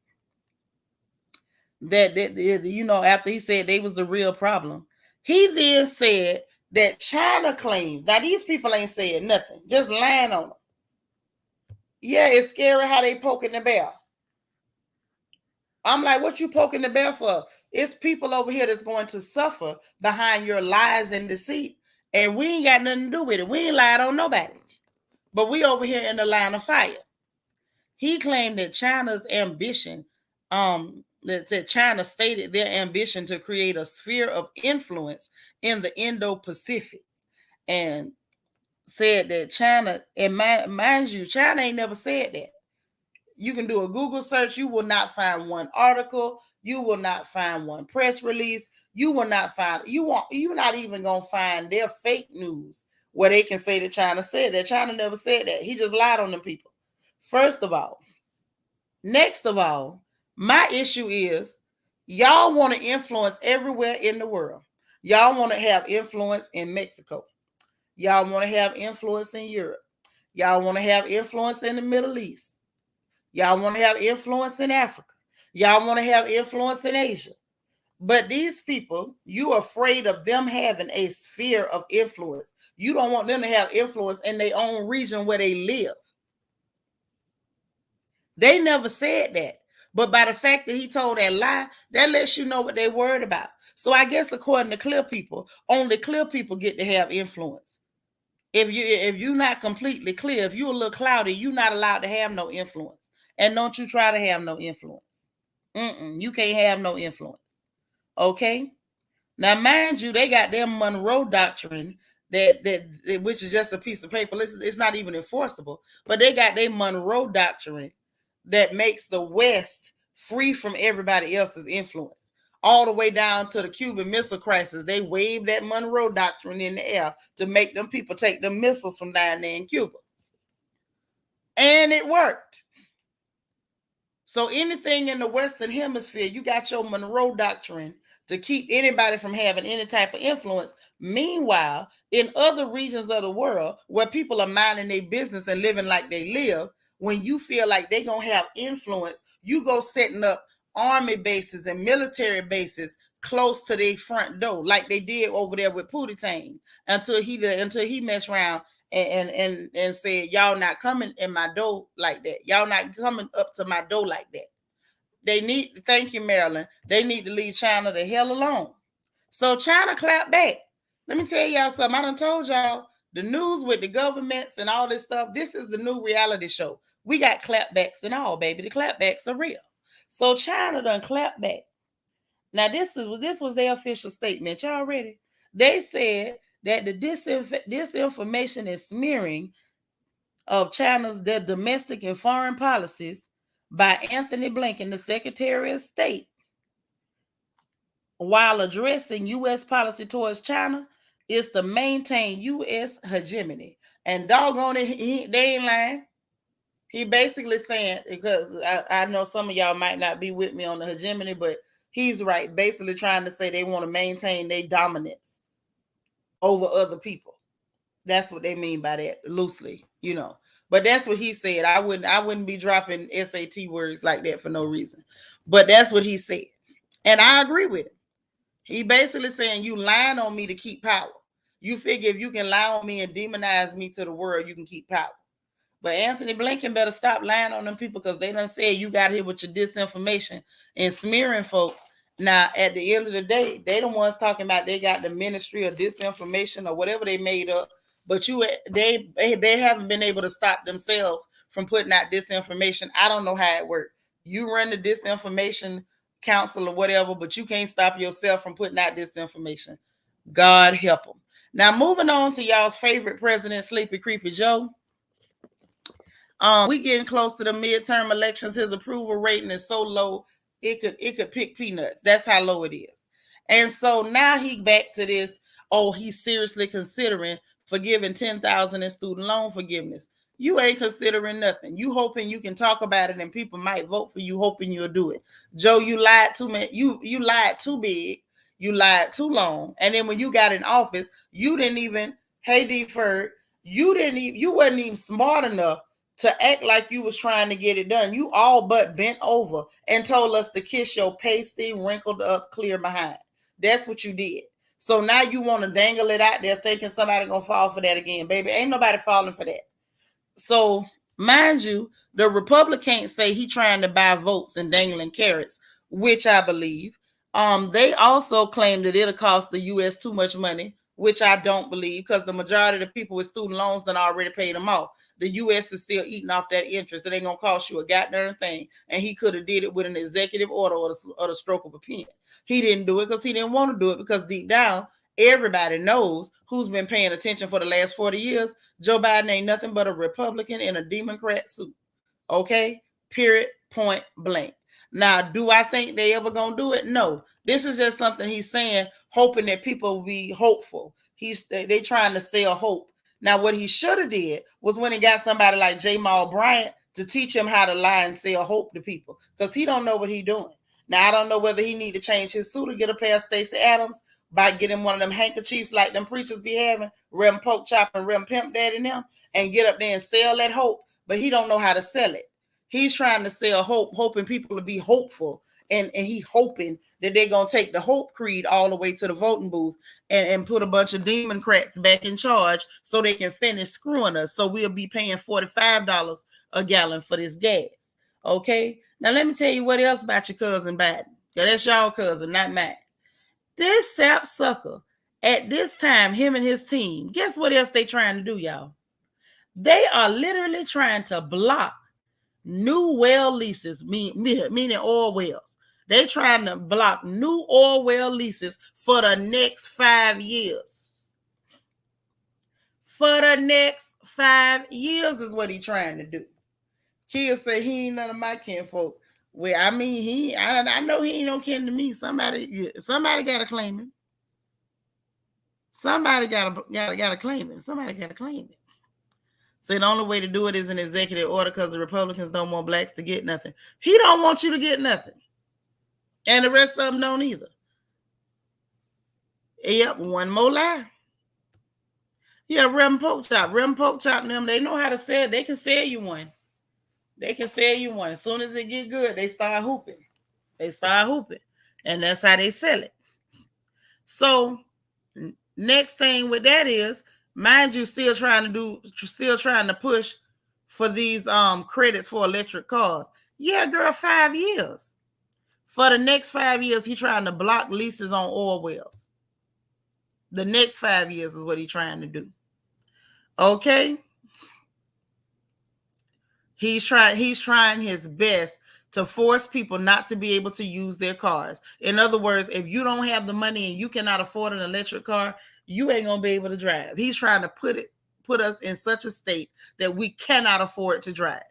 that after he said they was the real problem, he then said that China claims. Now these people ain't saying nothing, just lying on them. Yeah, it's scary how they poking the bear. I'm like, what you poking the bear for? It's people over here that's going to suffer behind your lies and deceit, and we ain't got nothing to do with it. We ain't lied on nobody, but we over here in the line of fire. He claimed that China's ambition, that China stated their ambition to create a sphere of influence in the Indo-Pacific, and said that China, and mind you, China ain't never said that. You can do a Google search. You will not find one article. You will not find one press release. You will not find, you're not even going to find their fake news where they can say that China said that. China never said that. He just lied on them people. First of all. Next of all, my issue is y'all want to influence everywhere in the world. Y'all want to have influence in Mexico. Y'all want to have influence in Europe. Y'all want to have influence in the Middle East. Y'all want to have influence in Africa. Y'all want to have influence in Asia. But these people, you're afraid of them having a sphere of influence. You don't want them to have influence in their own region where they live. They never said that. But by the fact that he told that lie, that lets you know what they're worried about. So I guess according to clear people, only clear people get to have influence. If you're not completely clear, if you're a little cloudy, you're not allowed to have no influence. And don't you try to have no influence. You can't have no influence. Okay? Now, mind you, they got their Monroe Doctrine that which is just a piece of paper. It's not even enforceable. But they got their Monroe Doctrine that makes the West free from everybody else's influence. All the way down to the Cuban Missile Crisis. They waved that Monroe Doctrine in the air to make them people take the missiles from down there in Cuba. And it worked. So anything in the Western Hemisphere, you got your Monroe Doctrine to keep anybody from having any type of influence. Meanwhile, in other regions of the world where people are minding their business and living like they live, when you feel like they're going to have influence, you go setting up army bases and military bases close to their front door, like they did over there with Putin, until he messed around and said, y'all not coming in my door like that. Y'all not coming up to my door like that. Thank you, Maryland. They need to leave China the hell alone. So China clapped back. Let me tell y'all something. I done told y'all the news with the governments and all this stuff. This is the new reality show. We got clapbacks and all, baby. The clapbacks are real. So China done clapped back. Now this was their official statement. Y'all ready? They said that the disinformation and smearing of China's domestic and foreign policies by Anthony Blinken, the Secretary of State, while addressing U.S. policy towards China, is to maintain U.S. hegemony. And doggone it, they ain't lying. He basically saying, because I know some of y'all might not be with me on the hegemony, but he's right. Basically trying to say they want to maintain their dominance over other people. That's what they mean by that, loosely, you know. But that's what he said. I wouldn't be dropping SAT words like that for no reason. But that's what he said. And I agree with him. He basically saying, you lying on me to keep power. You figure if you can lie on me and demonize me to the world, you can keep power. But Anthony Blinken better stop lying on them people, because they done said you got here with your disinformation and smearing folks. Now, at the end of the day, they the ones talking about they got the ministry of disinformation or whatever they made up. But they haven't been able to stop themselves from putting out disinformation. I don't know how it works. You run the disinformation council or whatever, but you can't stop yourself from putting out disinformation. God help them. Now, moving on to y'all's favorite president, Sleepy Creepy Joe. We getting close to the midterm elections. His approval rating is so low, it could pick peanuts. That's how low it is. And so now he back to this. Oh, he's seriously considering forgiving $10,000 in student loan forgiveness. You ain't considering nothing. You hoping you can talk about it and people might vote for you, hoping you'll do it. Joe, you lied too much. You lied too big. You lied too long. And then when you got in office, you didn't even, hey, deferred, you wasn't even smart enough to act like you was trying to get it done. You all but bent over and told us to kiss your pasty, wrinkled up, clear behind. That's what you did. So now you want to dangle it out there thinking somebody gonna fall for that again, baby. Ain't nobody falling for that. So mind you, the Republicans say he trying to buy votes and dangling carrots, which I believe. They also claim that it'll cost the U.S. too much money, which I don't believe, because the majority of the people with student loans done already paid them off. The U.S. is still eating off that interest. It ain't gonna cost you a goddamn thing. And he could have did it with an executive order or the stroke of a pen. He didn't do it because he didn't want to do it, because deep down, everybody knows who's been paying attention for the last 40 years. Joe Biden ain't nothing but a Republican in a Democrat suit. Okay? Period. Point blank. Now, do I think they ever gonna do it? No. This is just something he's saying, hoping that people will be hopeful. They trying to sell hope. Now, what he should have did was when he got somebody like Jamal Bryant to teach him how to lie and sell hope to people, because he don't know what he doing. Now, I don't know whether he need to change his suit or get a pair of Stacey Adams by getting one of them handkerchiefs like them preachers be having, Rem Poke Chop and Rem Pimp Daddy and them, and get up there and sell that hope, but he don't know how to sell it. He's trying to sell hope, hoping people to be hopeful, and he hoping that they're going to take the hope creed all the way to the voting booth and put a bunch of Democrats back in charge so they can finish screwing us, so we'll be paying $45 a gallon for this gas. Okay? Now, let me tell you what else about your cousin Biden. Yeah, that's y'all cousin, not mine. This sap sucker, at this time, him and his team, guess what else they trying to do, y'all? They are literally trying to block new well leases, meaning oil wells. They trying to block new oil well leases for the next 5 years. For the next 5 years is what he trying to do. Kids say he ain't none of my kinfolk. Well, I mean, I know he ain't no kin to me. Somebody gotta claim him. Somebody gotta claim him. Somebody gotta claim it. So the only way to do it is an executive order, because the Republicans don't want blacks to get nothing. He don't want you to get nothing. And the rest of them don't either. Yep, one more lie. Yeah, Rem Poke Chop them, they know how to sell. They can sell you one. They can sell you one. As soon as it get good, they start hooping. And that's how they sell it. So next thing with that is, mind you, still trying to push for these credits for electric cars. Yeah, girl, 5 years. For the next 5 years, he trying to block leases on oil wells. The next 5 years is what he trying to do. Okay? He's trying his best to force people not to be able to use their cars. In other words, if you don't have the money and you cannot afford an electric car, you ain't gonna be able to drive. He's trying to put us in such a state that we cannot afford to drive.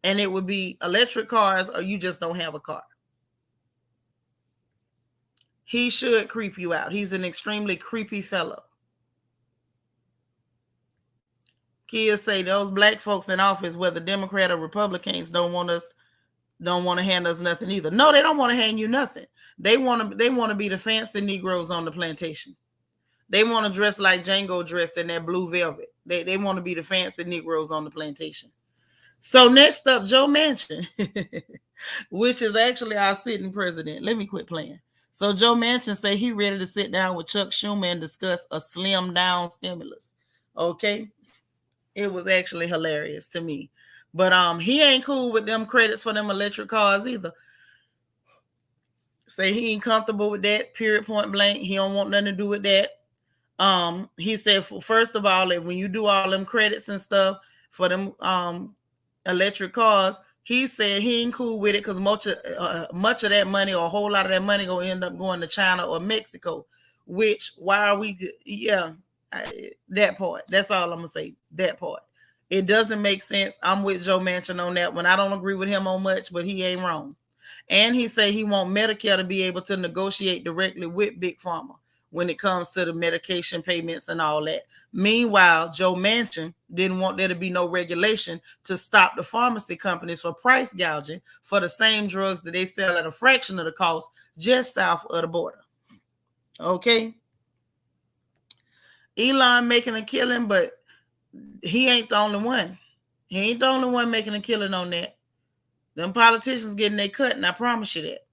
And it would be electric cars, or you just don't have a car. He should creep you out. He's an extremely creepy fellow. Kids say those black folks in office, whether Democrat or Republicans, don't want to hand us nothing either. No, they don't want to hand you nothing. They want to be the fancy Negroes on the plantation. They want to dress like Django dressed in that blue velvet. They want to be the fancy Negroes on the plantation. So next up, Joe Manchin, which is actually our sitting president. Let me quit playing. So Joe Manchin say he ready to sit down with Chuck Schumer and discuss a slim down stimulus. Okay. It was actually hilarious to me. But he ain't cool with them credits for them electric cars either. Say he ain't comfortable with that, period, point blank. He don't want nothing to do with that. He said, first of all, that when you do all them credits and stuff for them electric cars, he said he ain't cool with it because much of that money, or a whole lot of that money, gonna end up going to China or Mexico. Which, why are we? Yeah, that part. That's all I'm gonna say. That part. It doesn't make sense. I'm with Joe Manchin on that one. I don't agree with him on much, but he ain't wrong. And he said he want Medicare to be able to negotiate directly with Big Pharma when it comes to the medication payments and all that. Meanwhile, Joe Manchin didn't want there to be no regulation to stop the pharmacy companies for price gouging for the same drugs that they sell at a fraction of the cost just south of the border. Okay? Elon making a killing, but he ain't the only one. He ain't the only one making a killing on that. Them politicians getting their cut, and I promise you that.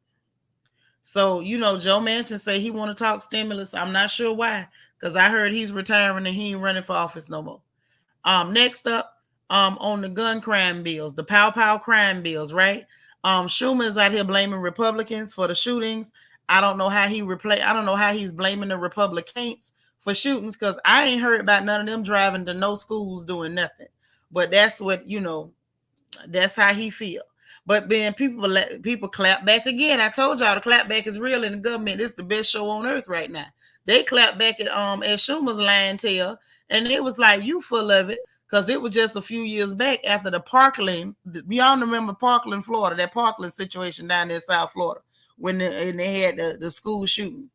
So, Joe Manchin say he want to talk stimulus. I'm not sure why, because I heard he's retiring and he ain't running for office no more. Next up, on the gun crime bills, the pow crime bills, right? Schumer is out here blaming Republicans for the shootings. I don't know how he's blaming the Republicans for shootings, because I ain't heard about none of them driving to no schools doing nothing. But that's what, that's how he feel. But then people clap back again. I told y'all the clap back is real in the government. It's the best show on earth right now. They clap back at Schumer's lying tale, and it was like, you full of it, because it was just a few years back after the Parkland. Y'all remember Parkland, Florida, that Parkland situation down there in South Florida when they had the school shooting.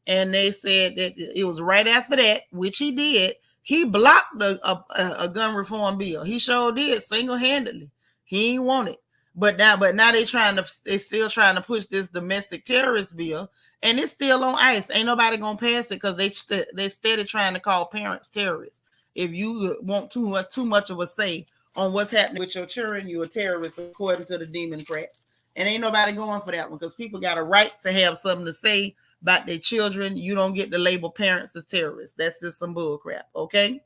And they said that it was right after that, which he did, He blocked a gun reform bill. He sure did single-handedly. He ain't want it. But now they still trying to push this domestic terrorist bill, and it's still on ice. Ain't nobody gonna pass it because they steady trying to call parents terrorists. If you want too much of a say on what's happening with your children, you're a terrorist according to the Democrats. And ain't nobody going for that one because people got a right to have something to say about their children. You don't get to label parents as terrorists. That's just some bull crap, okay?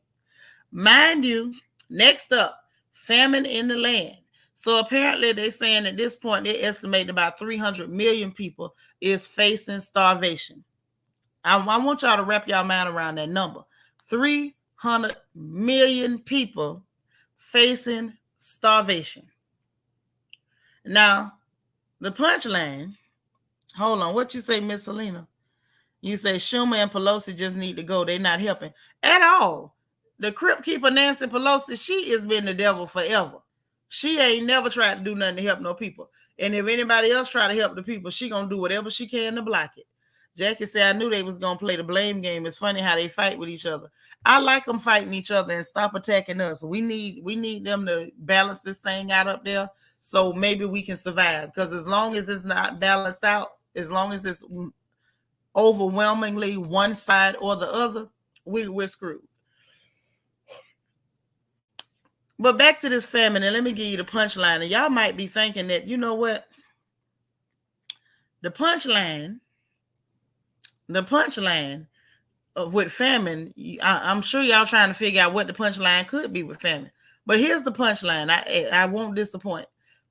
Mind you, next up, famine in the land. So apparently they're saying at this point, they estimate about 300 million people is facing starvation. I want y'all to wrap y'all mind around that number. 300 million people facing starvation. Now, the punchline, hold on, what you say, Miss Selena? You say Schumer and Pelosi just need to go. They're not helping at all. The Crypt Keeper, Nancy Pelosi, she has been the devil forever. She ain't never tried to do nothing to help no people. And if anybody else try to help the people, she gonna do whatever she can to block it. Jackie said, I knew they was gonna play the blame game. It's funny how they fight with each other. I like them fighting each other and stop attacking us. We need them to balance this thing out up there so maybe we can survive. Because as long as it's not balanced out, as long as it's overwhelmingly one side or the other, we're screwed. But back to this famine, and let me give you the punchline. And y'all might be thinking that, you know what? The punchline with famine, I'm sure y'all trying to figure out what the punchline could be with famine. But here's the punchline. I won't disappoint.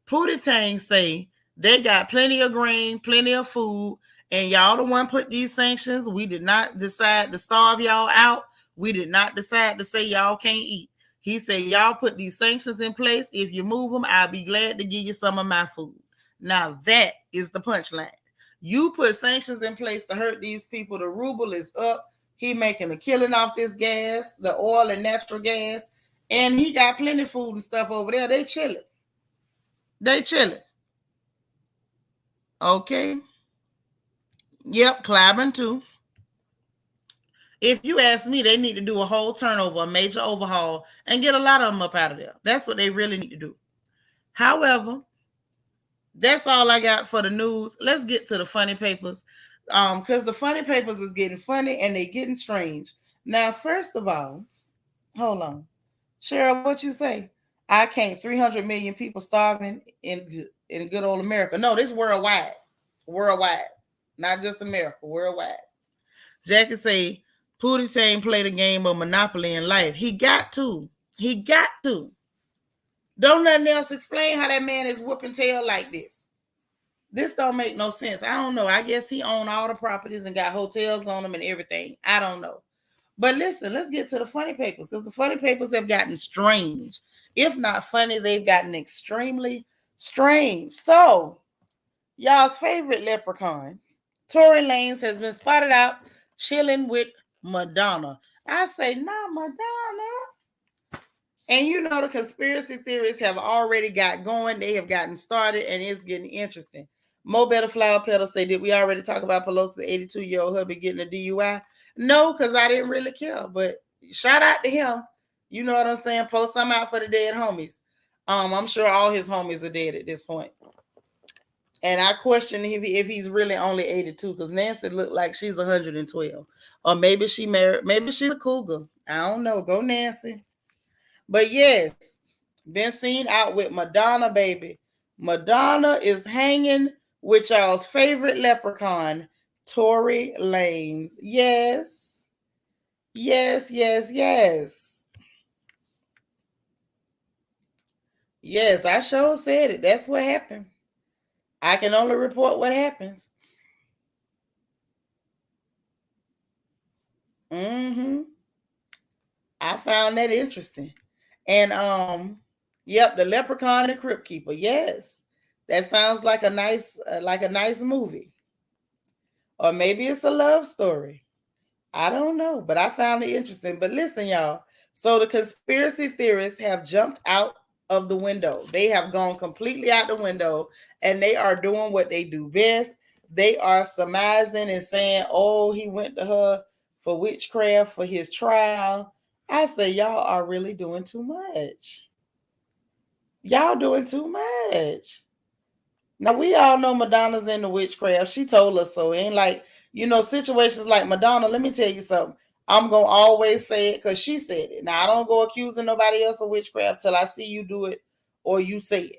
Pootie Tang say they got plenty of grain, plenty of food, and y'all the one put these sanctions. We did not decide to starve y'all out. We did not decide to say y'all can't eat. He said, y'all put these sanctions in place. If you move them, I'll be glad to give you some of my food. Now that is the punchline. You put sanctions in place to hurt these people. The ruble is up. He making a killing off this gas, the oil and natural gas. And he got plenty of food and stuff over there. They chilling. Okay. Yep, Clyburn too. If you ask me, they need to do a whole turnover, a major overhaul, and get a lot of them up out of there. That's what they really need to do. However, that's all I got for the news. Let's get to the funny papers. Because the funny papers is getting funny and they getting strange. Now, first of all, hold on. Cheryl, what you say? I can't. 300 million people starving in good old America. No, this worldwide. Worldwide. Not just America. Worldwide. Jackie say, Pootie Tang played a game of Monopoly in life. He got to. Don't nothing else explain how that man is whooping tail like this. This don't make no sense. I don't know. I guess he owned all the properties and got hotels on them and everything. I don't know. But listen, let's get to the funny papers because the funny papers have gotten strange. If not funny, they've gotten extremely strange. So, y'all's favorite leprechaun, Tory Lanez, has been spotted out chilling with Madonna. I say, not Madonna. And you know, the conspiracy theories have already got going. They have gotten started and it's getting interesting. Mo Better Flower Petal say, did we already talk about Pelosi's 82-year-old hubby getting a DUI? No, because I didn't really care. But shout out to him. You know what I'm saying? Post some out for the dead homies. I'm sure all his homies are dead at this point. And I question if he's really only 82 because Nancy looked like she's 112. Or maybe she married. Maybe she's a cougar. I don't know. Go Nancy. But yes, been seen out with Madonna, baby. Madonna is hanging with y'all's favorite leprechaun, Tory Lanez. Yes. Yes, I sure said it. That's what happened. I can only report what happens. I found that interesting. And yep, the Leprechaun and Crypt Keeper. Yes, that sounds like a nice movie, or maybe it's a love story. I don't know, but I found it interesting. But listen, y'all. So the conspiracy theorists have jumped out of the window. They have gone completely out the window, and they are doing what they do best. They are surmising and saying, "Oh, he went to her for witchcraft for his trial." I say y'all are really doing too much. Y'all doing too much. Now we all know Madonna's into witchcraft. She told us so. It ain't like, situations like Madonna. Let me tell you something. I'm gonna always say it because she said it. Now I don't go accusing nobody else of witchcraft till I see you do it or you say it.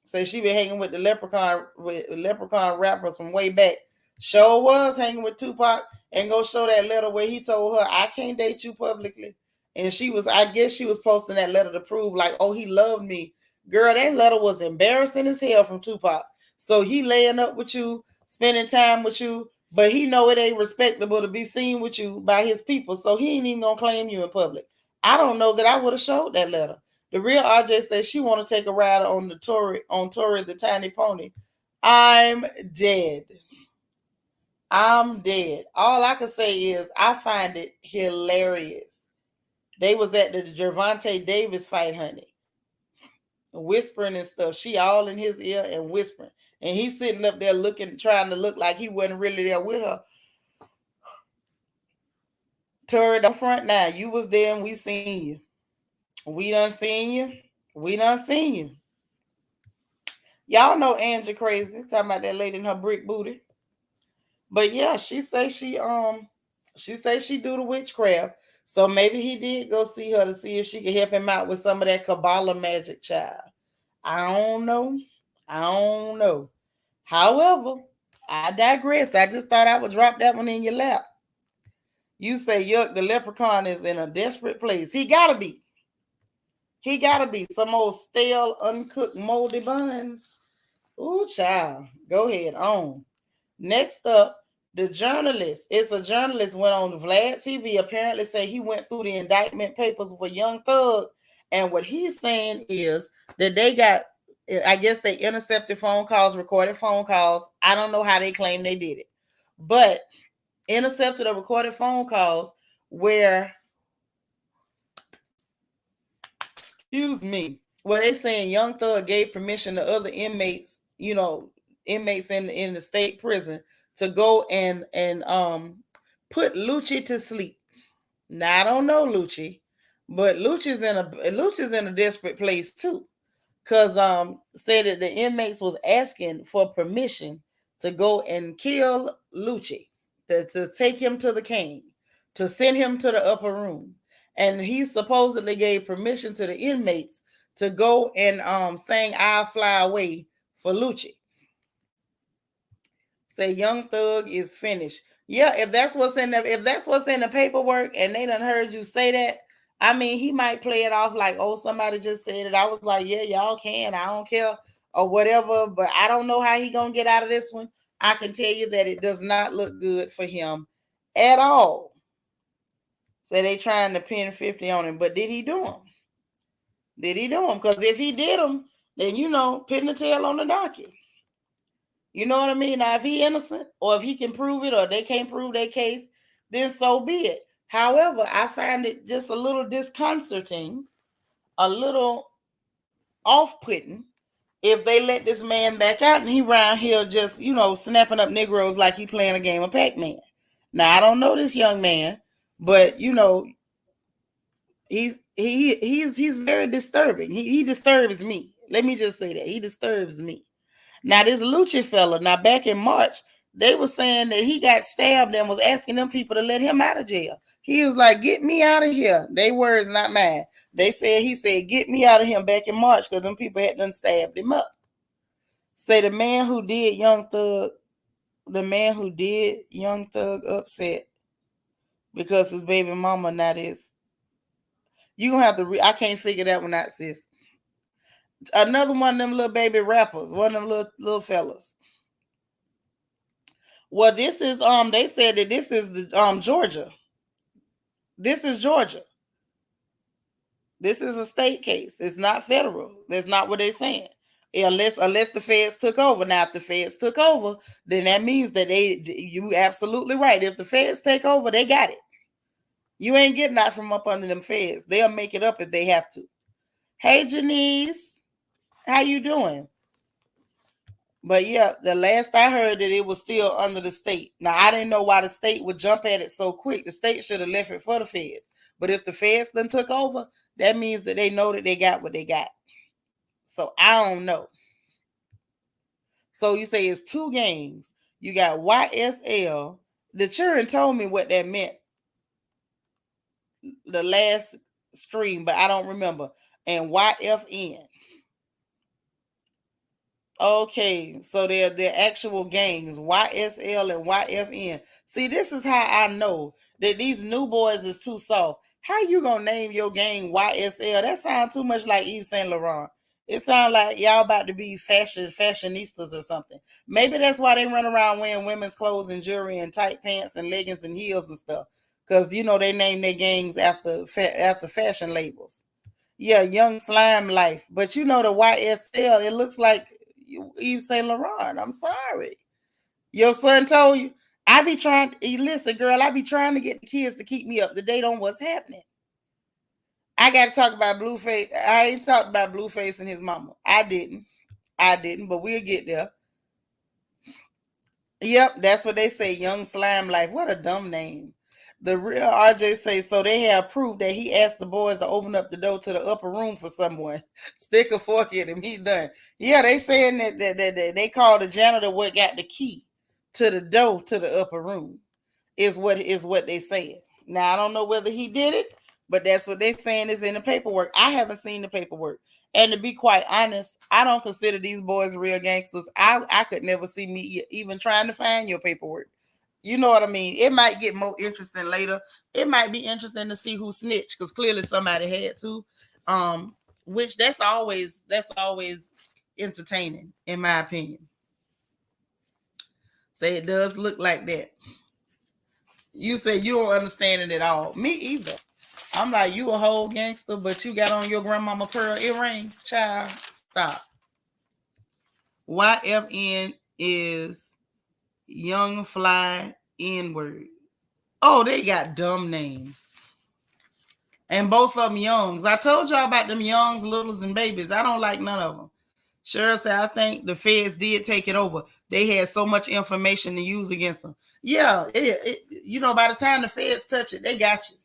Say she been hanging with the leprechaun rappers from way back. Sure was hanging with Tupac and go show that letter where he told her, I can't date you publicly. And I guess she was posting that letter to prove like, oh, he loved me. Girl, that letter was embarrassing as hell from Tupac. So he laying up with you, spending time with you, but he know it ain't respectable to be seen with you by his people. So he ain't even gonna claim you in public. I don't know that I would have showed that letter. The real RJ says she want to take a ride on Tory the Tiny Pony. I'm dead. I'm dead. All I can say is I find it hilarious. They was at the Gervonta Davis fight, honey, whispering and stuff. She all in his ear and whispering, and he's sitting up there trying to look like he wasn't really there with her. Tory, don't front now. You was there and we seen you. We done seen you. We done seen you. Y'all know Angie crazy. Talking about that lady in her brick booty. But yeah, she do the witchcraft. So maybe he did go see her to see if she could help him out with some of that Kabbalah magic, child. I don't know. I don't know. However, I digress. I just thought I would drop that one in your lap. You say, yuck, the leprechaun is in a desperate place. He gotta be. He gotta be. Some old stale, uncooked, moldy buns. Ooh, child. Go ahead, on. Next up, the journalist. It's a journalist went on Vlad TV. Apparently, say he went through the indictment papers for Young Thug, and what he's saying is that they got. I guess they intercepted phone calls, recorded phone calls. I don't know how they claim they did it, but intercepted or recorded phone calls where, excuse me, where they saying Young Thug gave permission to other inmates, inmates in the state prison to go and put Lucci to sleep. Now I don't know Lucci, but Lucci's in a desperate place too. Cause said that the inmates was asking for permission to go and kill Lucci, to take him to the king, to send him to the upper room. And he supposedly gave permission to the inmates to go and sing I'll Fly Away for Lucci. Say Young Thug is finished. Yeah, if that's what's in the paperwork and they done heard you say that, I mean, he might play it off like, oh, somebody just said it. I was like, yeah, y'all can. I don't care or whatever, but I don't know how he gonna get out of this one. I can tell you that it does not look good for him at all. So they trying to pin 50 on him, but did he do them? Did he do them? Because if he did them, then pin the tail on the donkey. You know what I mean? Now, if he innocent or if he can prove it or they can't prove their case, then so be it. However, I find it just a little disconcerting, a little off-putting if they let this man back out and he around here just, snapping up Negroes like he playing a game of Pac-Man. Now, I don't know this young man, but, he's very disturbing. He disturbs me. Let me just say that. He disturbs me. Now, this Lucci fella, back in March, they were saying that he got stabbed and was asking them people to let him out of jail. He was like, get me out of here. They words, not mine. He said, get me out of here back in March because them people had done stabbed him up. Say the man who did Young Thug upset because his baby mama not is. You gonna have to I can't figure that one out, sis. Another one of them little baby rappers, one of them little fellas. Well, this is they said that this is the Georgia. This is Georgia. This is a state case. It's not federal. That's not what they're saying. Unless the feds took over. Now, if the feds took over, then that means that you absolutely right. If the feds take over, they got it. You ain't getting out from up under them feds. They'll make it up if they have to. Hey, Janice, how you doing? But yeah, the last I heard that it was still under the state. Now I didn't know why the state would jump at it so quick. The state should have left it for the feds. But if the feds then took over, that means that they know that they got what they got. So I don't know. So you say it's two gangs. You got YSL. The children told me what that meant the last stream, but I don't remember. And YFN. Okay, so they're actual gangs, YSL and YFN. See, this is how I know that these new boys is too soft. How you gonna name your gang YSL? That sounds too much like Yves Saint Laurent. It sounds like y'all about to be fashionistas or something. Maybe that's why they run around wearing women's clothes and jewelry and tight pants and leggings and heels and stuff. Cause you know they name their gangs after fashion labels. Yeah, Young Slime Life. But you know the YSL, it looks like Yves Saint Laurent. I'm sorry. Your son told you. I be trying to listen, girl. I be trying to get the kids to keep me up to date on what's happening. I got to talk about Blueface. I ain't talked about Blueface and his mama. I didn't, but we'll get there. Yep, that's what they say. Young Slime Life. What a dumb name. The real RJ say so. They have proof that he asked the boys to open up the door to the upper room for someone. Stick a fork in him. He done. Yeah, they saying that they called the janitor what got the key to the door to the upper room. Is what they said. Now I don't know whether he did it, but that's what they saying is in the paperwork. I haven't seen the paperwork. And to be quite honest, I don't consider these boys real gangsters. I could never see me even trying to find your paperwork. You know what I mean? It might get more interesting later. It might be interesting to see who snitched because clearly somebody had to. Which that's always entertaining in my opinion. So it does look like that. You say you don't understand it at all. Me either. I'm like, you a whole gangster, but you got on your grandmama pearl earrings, child. Stop. YFN is Young Fly N-word. Oh, they got dumb names. And both of them youngs. I told y'all about them youngs, littles, and babies. I don't like none of them. Cheryl said, I think the feds did take it over. They had so much information to use against them. Yeah, you know, by the time the feds touch it, they got you.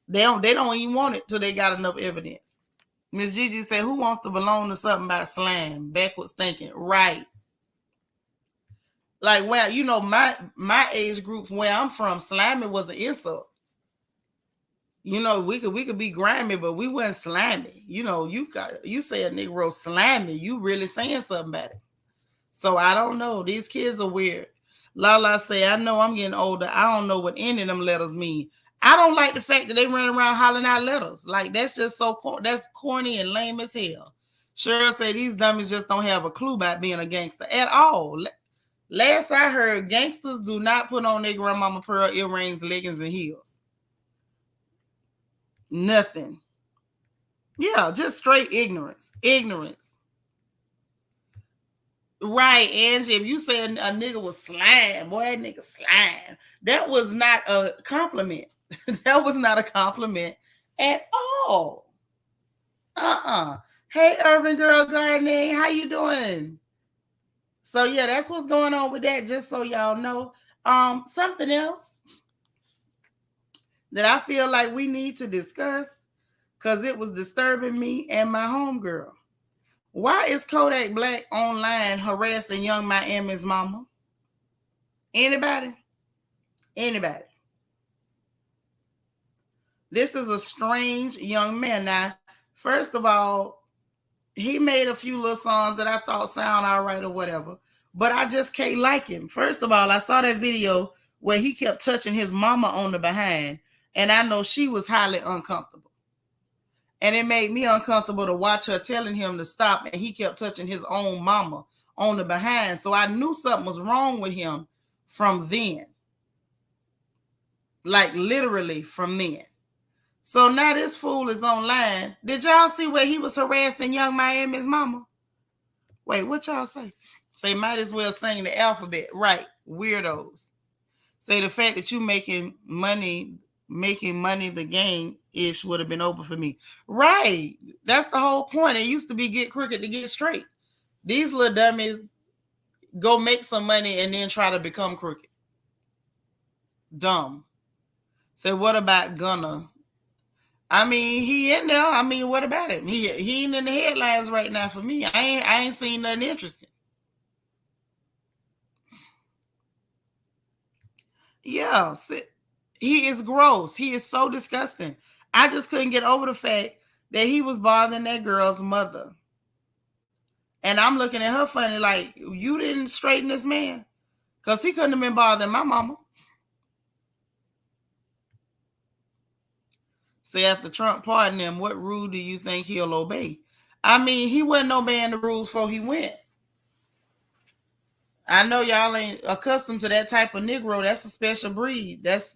They don't even want it till they got enough evidence. Miss Gigi said, who wants to belong to something about slam? Backwards thinking. Right. Like, well, you know, my age group where I'm from, slamming was an insult. You know, we could be grimy, but we wasn't slimy. You know, you say a Negro slimy, you really saying something about it. So I don't know. These kids are weird. Lala say, I know I'm getting older. I don't know what any of them letters mean. I don't like the fact that they run around hollering out letters. Like, that's just that's corny and lame as hell. Cheryl say these dummies just don't have a clue about being a gangster at all. Last I heard, gangsters do not put on their grandmama pearl earrings, leggings, and heels. Nothing. Yeah, just straight ignorance. Ignorance. Right, Angie. If you say a nigga was slime, boy, that nigga slime. That was not a compliment. That was not a compliment at all. Hey, Urban Girl Gardening, how you doing? So yeah, that's what's going on with that. Just so y'all know, something else that I feel like we need to discuss because it was disturbing me and my homegirl. Why is Kodak Black online harassing Young Miami's mama? Anybody? Anybody? This is a strange young man. Now, first of all, he made a few little songs that I thought sound all right or whatever, but I just can't like him. First of all, I saw that video where he kept touching his mama on the behind, and I know she was highly uncomfortable. And it made me uncomfortable to watch her telling him to stop, and he kept touching his own mama on the behind. So I knew something was wrong with him from then. Like literally from then. So now this fool is online. Did y'all see where he was harassing Young Miami's mama? Wait, what y'all say? Say might as well sing the alphabet. Right, weirdos. Say the fact that you making money the game ish would have been over for me. Right. That's the whole point. It used to be get crooked to get straight. These little dummies, go make some money and then try to become crooked. Dumb. Say, what about Gunna? I mean, he in there. I mean, what about him? He ain't in the headlines right now for me. I ain't seen nothing interesting. Yeah, he is gross. He is so disgusting. I just couldn't get over the fact that he was bothering that girl's mother. And I'm looking at her funny, like, you didn't straighten this man? Because he couldn't have been bothering my mama. Say, after Trump pardoned him, what rule do you think he'll obey? I mean, he wasn't obeying the rules before he went. I know y'all ain't accustomed to that type of Negro. That's a special breed. That's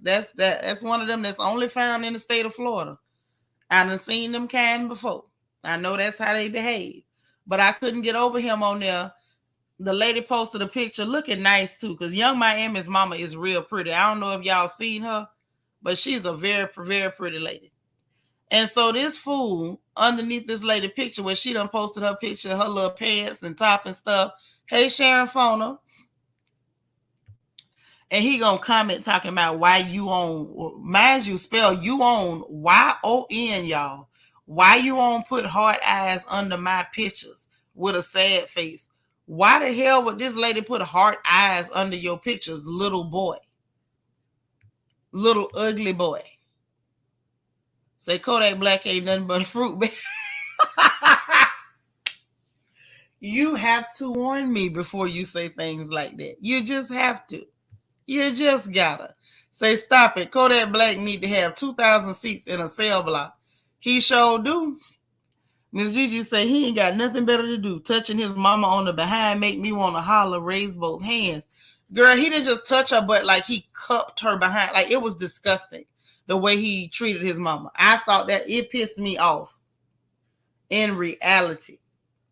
one of them that's only found in the state of Florida. I done seen them kind before. I know that's how they behave. But I couldn't get over him on there. The lady posted a picture looking nice too, because Young Miami's mama is real pretty. I don't know if y'all seen her, but she's a very, very pretty lady. And so this fool underneath this lady picture, where she done posted her picture, her little pants and top and stuff. Hey, Sharon Fona. And he gonna comment talking about why you on, mind you, spell you on YON, y'all. Why you on put heart eyes under my pictures with a sad face? Why the hell would this lady put heart eyes under your pictures, little boy? Little ugly boy. Say Kodak Black ain't nothing but a fruit bag. You have to warn me before you say things like that. You just have to. You just gotta. Say, stop it. Kodak Black need to have 2,000 seats in a cell block. He sure do. Miss Gigi say he ain't got nothing better to do. Touching his mama on the behind make me want to holler, raise both hands. Girl, he didn't just touch her, but like he cupped her behind. Like, it was disgusting the way he treated his mama. I thought that it pissed me off. In reality,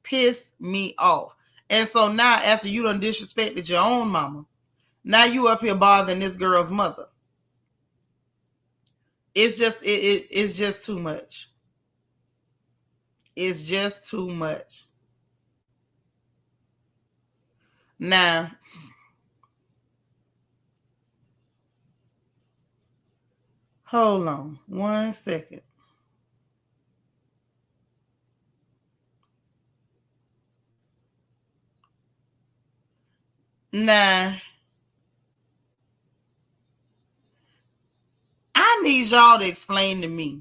pissed me off. And so now, after you done disrespected your own mama, now you up here bothering this girl's mother. It's just it's just too much. It's just too much. Now, hold on 1 second. Now, I need y'all to explain to me,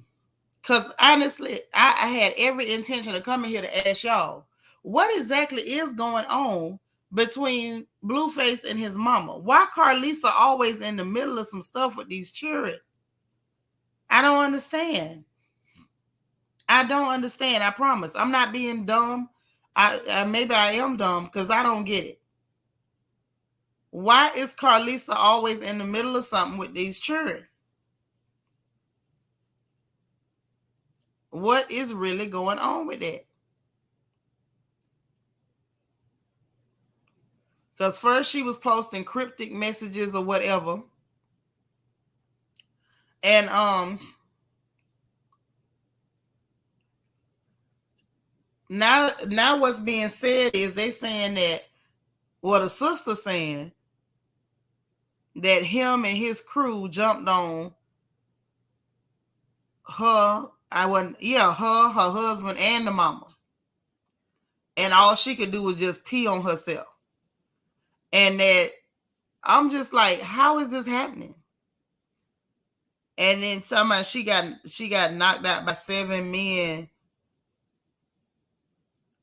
because honestly, I had every intention of coming here to ask y'all what exactly is going on between Blueface and his mama. Why Carlisa always in the middle of some stuff with these children? I don't understand. I don't understand. I promise. I'm not being dumb. I maybe I am dumb because I don't get it. Why is Carlisa always in the middle of something with these children? What is really going on with that? Because first she was posting cryptic messages or whatever. And now what's being said is they saying that, well, the sister saying that him and his crew jumped on her. I wasn't, yeah, her husband, and the mama. And all she could do was just pee on herself. And that I'm just like, how is this happening? And then somehow she got knocked out by 7 men.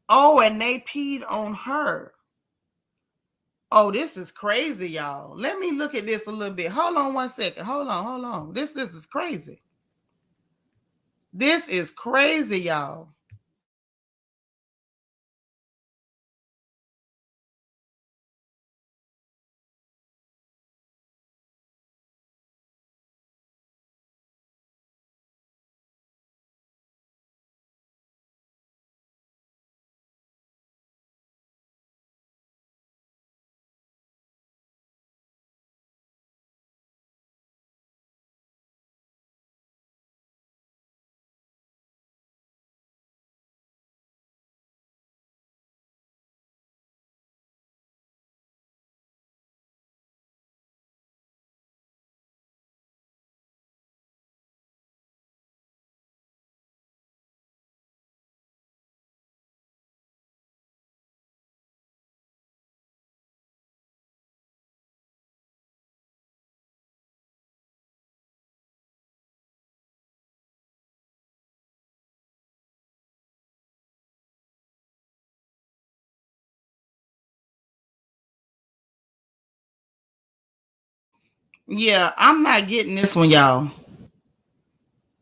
Oh, and they peed on her. Oh, this is crazy, y'all. Let me look at this a little bit. Hold on 1 second. Hold on. This is crazy. This is crazy, y'all. Yeah, I'm not getting this one, y'all.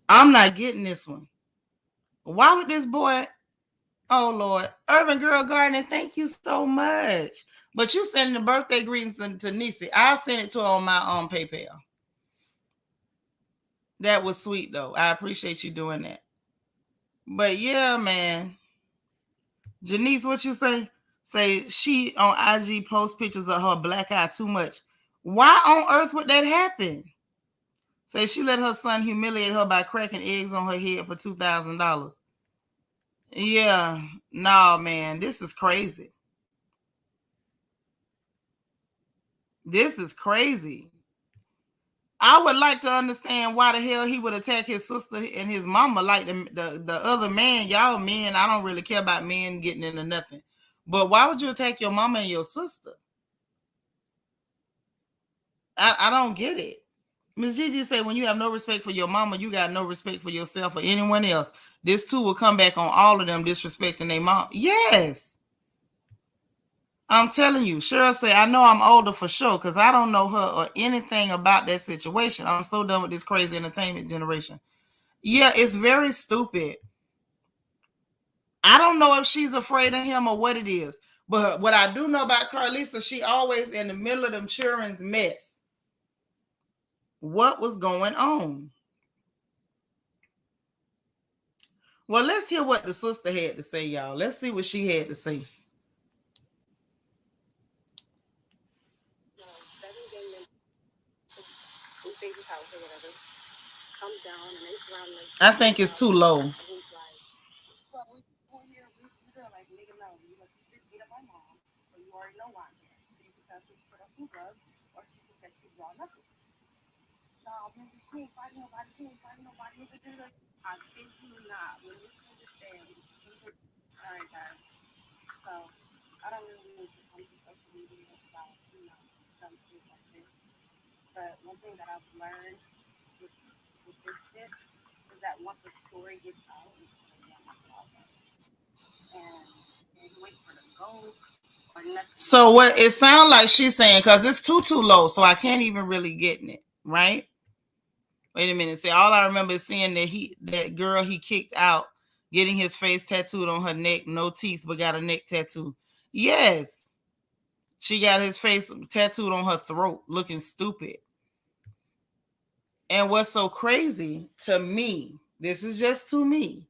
I'm not getting this one. Why would this boy? Oh Lord, Urban Girl Gardening, thank you so much. But you sending the birthday greetings to Nisi. I'll send it to her on my PayPal. That was sweet though. I appreciate you doing that. But yeah, man. Janice, what you say? Say she on IG post pictures of her black eye too much. Why on earth would that happen? Say she let her son humiliate her by cracking eggs on her head for $2,000. Yeah, no, man, this is crazy. This is crazy. I would like to understand why the hell he would attack his sister and his mama like the other man. Y'all men, I don't really care about men getting into nothing. But why would you attack your mama and your sister? I don't get it. Miss Gigi said, when you have no respect for your mama, you got no respect for yourself or anyone else. This too will come back on all of them disrespecting their mom. Yes. I'm telling you, Cheryl said, I know I'm older for sure because I don't know her or anything about that situation. I'm so done with this crazy entertainment generation. Yeah, it's very stupid. I don't know if she's afraid of him or what it is. But what I do know about Carlisa, she always in the middle of them children's mess. What was going on? Well, let's hear what the sister had to say, y'all. Let's see what she had to say. I think it's too low. So what it sounds like she's saying, because it's too low, so I can't even really get it, right? Wait a minute. See, all I remember is seeing that girl he kicked out, getting his face tattooed on her neck, no teeth, but got a neck tattoo. Yes. She got his face tattooed on her throat, looking stupid. And what's so crazy to me, this is just to me,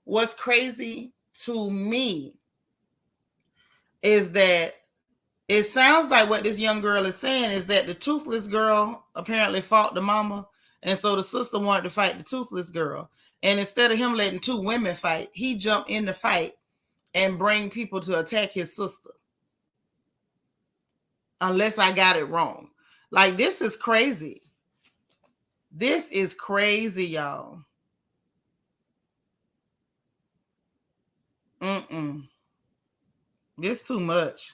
what's crazy to me is that it sounds like what this young girl is saying is that the toothless girl apparently fought the mama, and so the sister wanted to fight the toothless girl. And instead of him letting two women fight, he jumped in the fight and bring people to attack his sister. Unless I got it wrong. Like, this is crazy. This is crazy, y'all. This too much.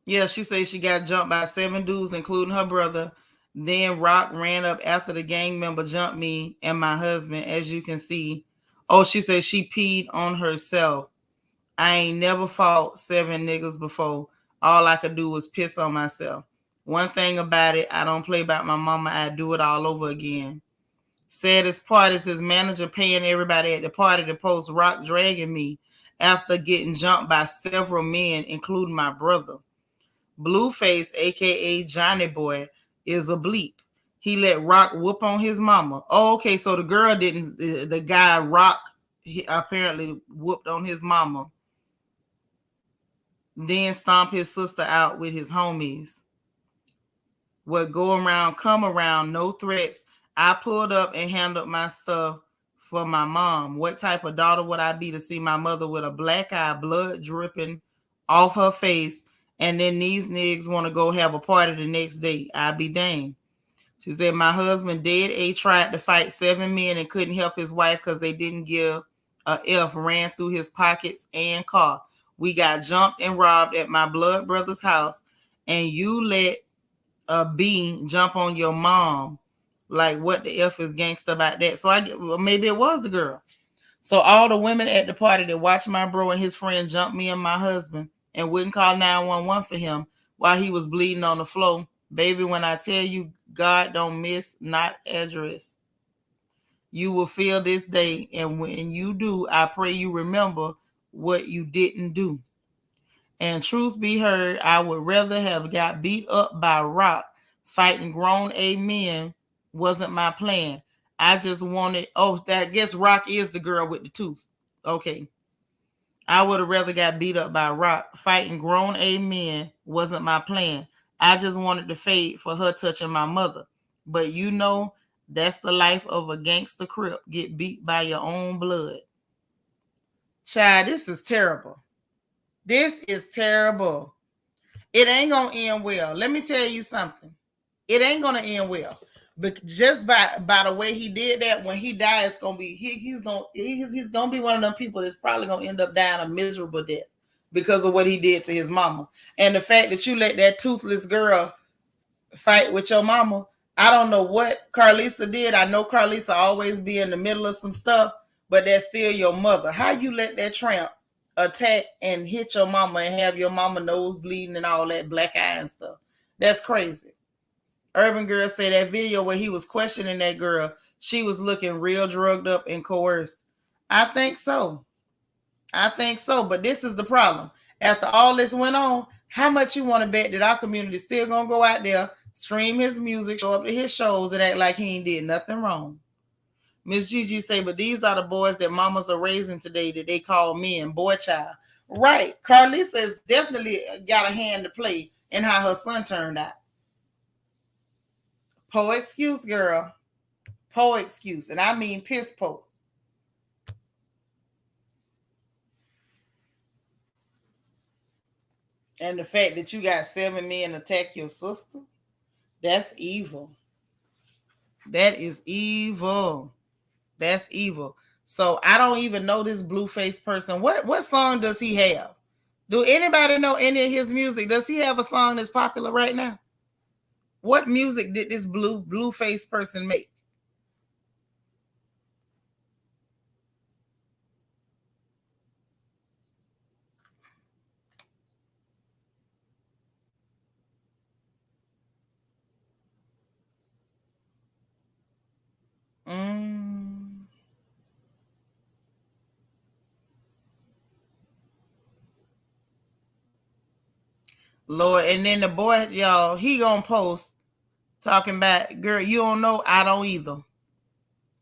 Yeah, she says she got jumped by 7 dudes, including her brother. Then Rock ran up after the gang member jumped me and my husband, as you can see. Oh, she said she peed on herself. I ain't never fought 7 niggas before. All I could do was piss on myself. One thing about it, I don't play about my mama. I do it all over again. Saddest part is his manager paying everybody at the party to post Rock dragging me after getting jumped by several men, including my brother. Blueface, aka Johnny Boy, is a bleep. He let Rock whoop on his mama. Oh, okay, so the girl didn't. The guy Rock, he apparently whooped on his mama. Then stomp his sister out with his homies. What go around, come around, no threats. I pulled up and handled my stuff for my mom. What type of daughter would I be to see my mother with a black eye, blood dripping off her face, and then these niggas want to go have a party the next day? I'd be dang. She said, my husband dead A tried to fight 7 men and couldn't help his wife because they didn't give a F, ran through his pockets and car. We got jumped and robbed at my blood brother's house, and you let a B jump on your mom. Like, what the F is gangster about that? So well, maybe it was the girl. So all the women at the party that watched my bro and his friend jump me and my husband and wouldn't call 911 for him while he was bleeding on the floor Baby, when I tell you God don't miss not address, you will feel this day. And when you do, I pray you remember what you didn't do. And truth be heard, I would rather have got beat up by Rock fighting grown men. Wasn't my plan. I just wanted, that guess Rock is the girl with the tooth. Okay. I would have rather got beat up by Rock fighting grown men. Wasn't my plan. I just wanted to fade for her touching my mother. But you know, that's the life of a gangster crip. Get beat by your own blood. Child, this is terrible. This is terrible. It ain't gonna end well. Let me tell you something. It ain't gonna end well. But just by the way he did that, when he dies, it's gonna be he's gonna be one of them people that's probably gonna end up dying a miserable death because of what he did to his mama. And the fact that you let that toothless girl fight with your mama, I don't know what Carlisa did. I know Carlisa always be in the middle of some stuff, but that's still your mother. How you let that tramp attack and hit your mama and have your mama nose bleeding and all that black eye and stuff? That's crazy. Urban Girl said that video where he was questioning that girl, she was looking real drugged up and coerced. I think so. But this is the problem. After all this went on, how much you want to bet that our community still gonna go out there, stream his music, show up to his shows, and act like he ain't did nothing wrong? Miss Gigi say, but these are the boys that mamas are raising today that they call men, boy child. Right. Carlisa has definitely got a hand to play in how her son turned out. Po excuse, girl. Po excuse. And I mean piss po. And the fact that you got 7 men attack your sister, that's evil. That is evil. That's evil. So I don't even know this Blueface person. What song does he have? Do anybody know any of his music? Does he have a song that's popular right now? What music did this Blueface person make? Lord, and then the boy, y'all, he gonna post talking about, girl, you don't know, I don't either.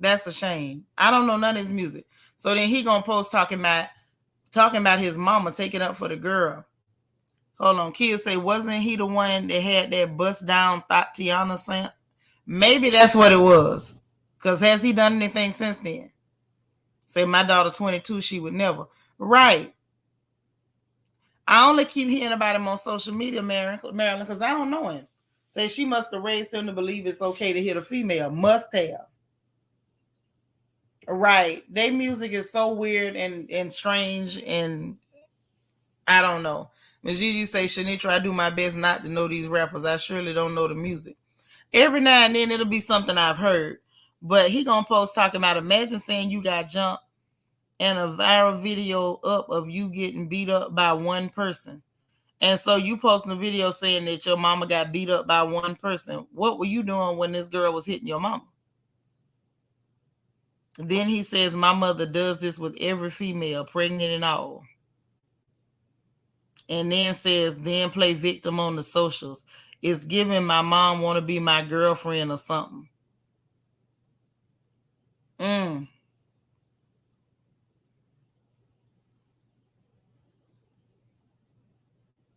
That's a shame. I don't know none of his music. So then he gonna post talking about his mama taking up for the girl. Hold on, kids say, wasn't he the one that had that bust down Tatiana sound? Maybe that's what it was. Because has he done anything since then? Say, my daughter 22, she would never. Right. I only keep hearing about him on social media, Marilyn, because I don't know him. Say she must have raised him to believe it's okay to hit a female. Must have. Right. Their music is so weird and strange, and I don't know. Ms. Gigi say, Shanitra, I do my best not to know these rappers. I surely don't know the music. Every now and then it'll be something I've heard. But he gonna post talking about, imagine saying you got jumped and a viral video up of you getting beat up by one person. And so you posting a video saying that your mama got beat up by one person. What were you doing when this girl was hitting your mama? Then he says, my mother does this with every female, pregnant and all. And then says, then play victim on the socials. It's giving my mom want to be my girlfriend or something.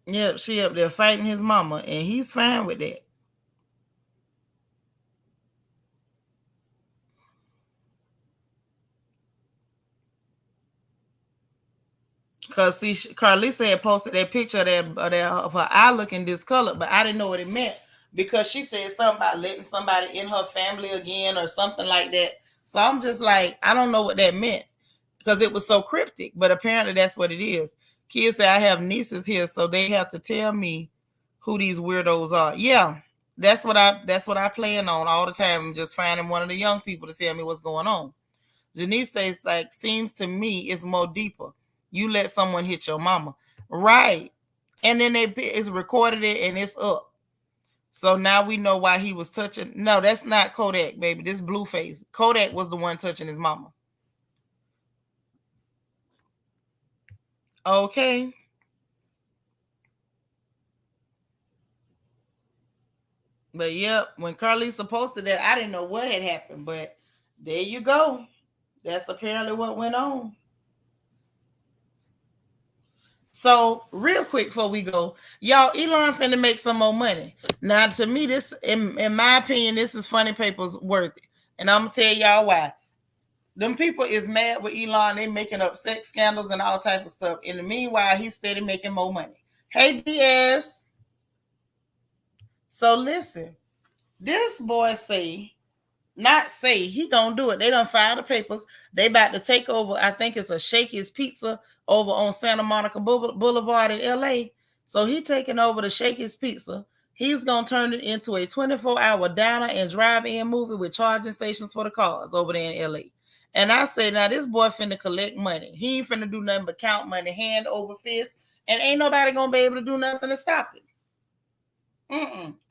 Yep, she up there fighting his mama, and he's fine with that. Because see, Carlisa had posted that picture of her eye looking discolored, but I didn't know what it meant because she said something about letting somebody in her family again or something like that. So I'm just like, I don't know what that meant because it was so cryptic, but apparently that's what it is. Kids say I have nieces here, so they have to tell me who these weirdos are. Yeah, that's what I plan on all the time. I'm just finding one of the young people to tell me what's going on. Janice says, like, seems to me it's more deeper. You let someone hit your mama. Right. And then it's recorded it and it's up. So now we know why he was touching. No, that's not Kodak, baby. This Blueface. Kodak was the one touching his mama. Okay. But yep, when Carlisa posted that, I didn't know what had happened, but there you go. That's apparently what went on. So, real quick before we go, y'all, Elon finna make some more money. Now, to me, this, in my opinion, this is funny papers worthy. And I'm gonna tell y'all why. Them people is mad with Elon. They making up sex scandals and all type of stuff. In the meanwhile, he's steady making more money. Hey, DS. So listen, this boy he gonna do it. They done filed the papers. They about to take over. I think it's a Shakey's Pizza over on Santa Monica Boulevard in LA. So he taking over the Shakey's Pizza. He's gonna turn it into a 24-hour diner and drive-in movie with charging stations for the cars over there in LA. And I say, now this boy finna collect money. He ain't finna do nothing but count money hand over fist, and ain't nobody gonna be able to do nothing to stop it.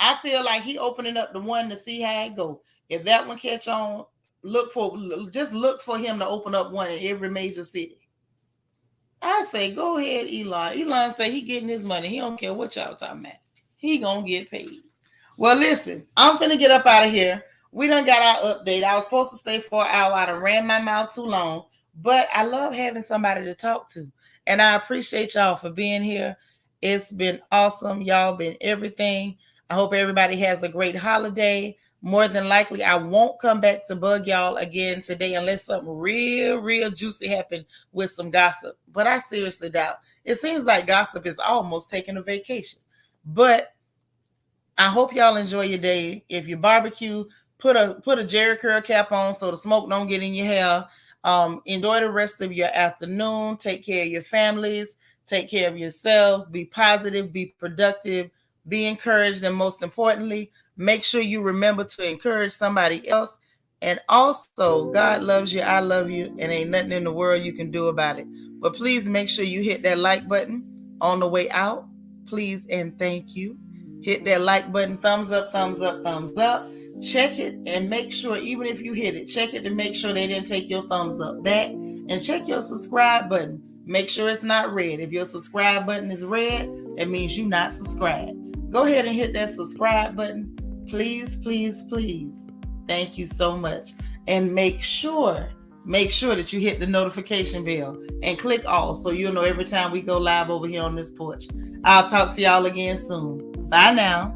I feel like he opening up the one to see how it go. If that one catch on, look for him to open up one in every major city. I say, go ahead, Elon. Elon say he getting his money. He don't care what y'all talking about. He gonna get paid. Well, listen, I'm finna get up out of here. We done got our update. I was supposed to stay for an hour. I done ran my mouth too long, but I love having somebody to talk to, and I appreciate y'all for being here. It's been awesome. Y'all been everything. I hope everybody has a great holiday. More than likely, I won't come back to bug y'all again today unless something real juicy happen with some gossip. But I seriously doubt. It seems like gossip is almost taking a vacation. But I hope y'all enjoy your day. If you barbecue, put a Jerry curl cap on so the smoke don't get in your hair. Enjoy the rest of your afternoon. Take care of your families. Take care of yourselves. Be positive. Be productive. Be encouraged. And most importantly, make sure you remember to encourage somebody else. And also, God loves you. I love you. And ain't nothing in the world you can do about it. But please make sure you hit that like button on the way out. Please and thank you. Hit that like button. Thumbs up, thumbs up, thumbs up. Check it and make sure, even if you hit it, check it to make sure they didn't take your thumbs up back. And check your subscribe button. Make sure it's not red. If your subscribe button is red, that means you're not subscribed. Go ahead and hit that subscribe button. Please, please, please. Thank you so much. And make sure that you hit the notification bell and click all so you'll know every time we go live over here on this porch. I'll talk to y'all again soon. Bye now.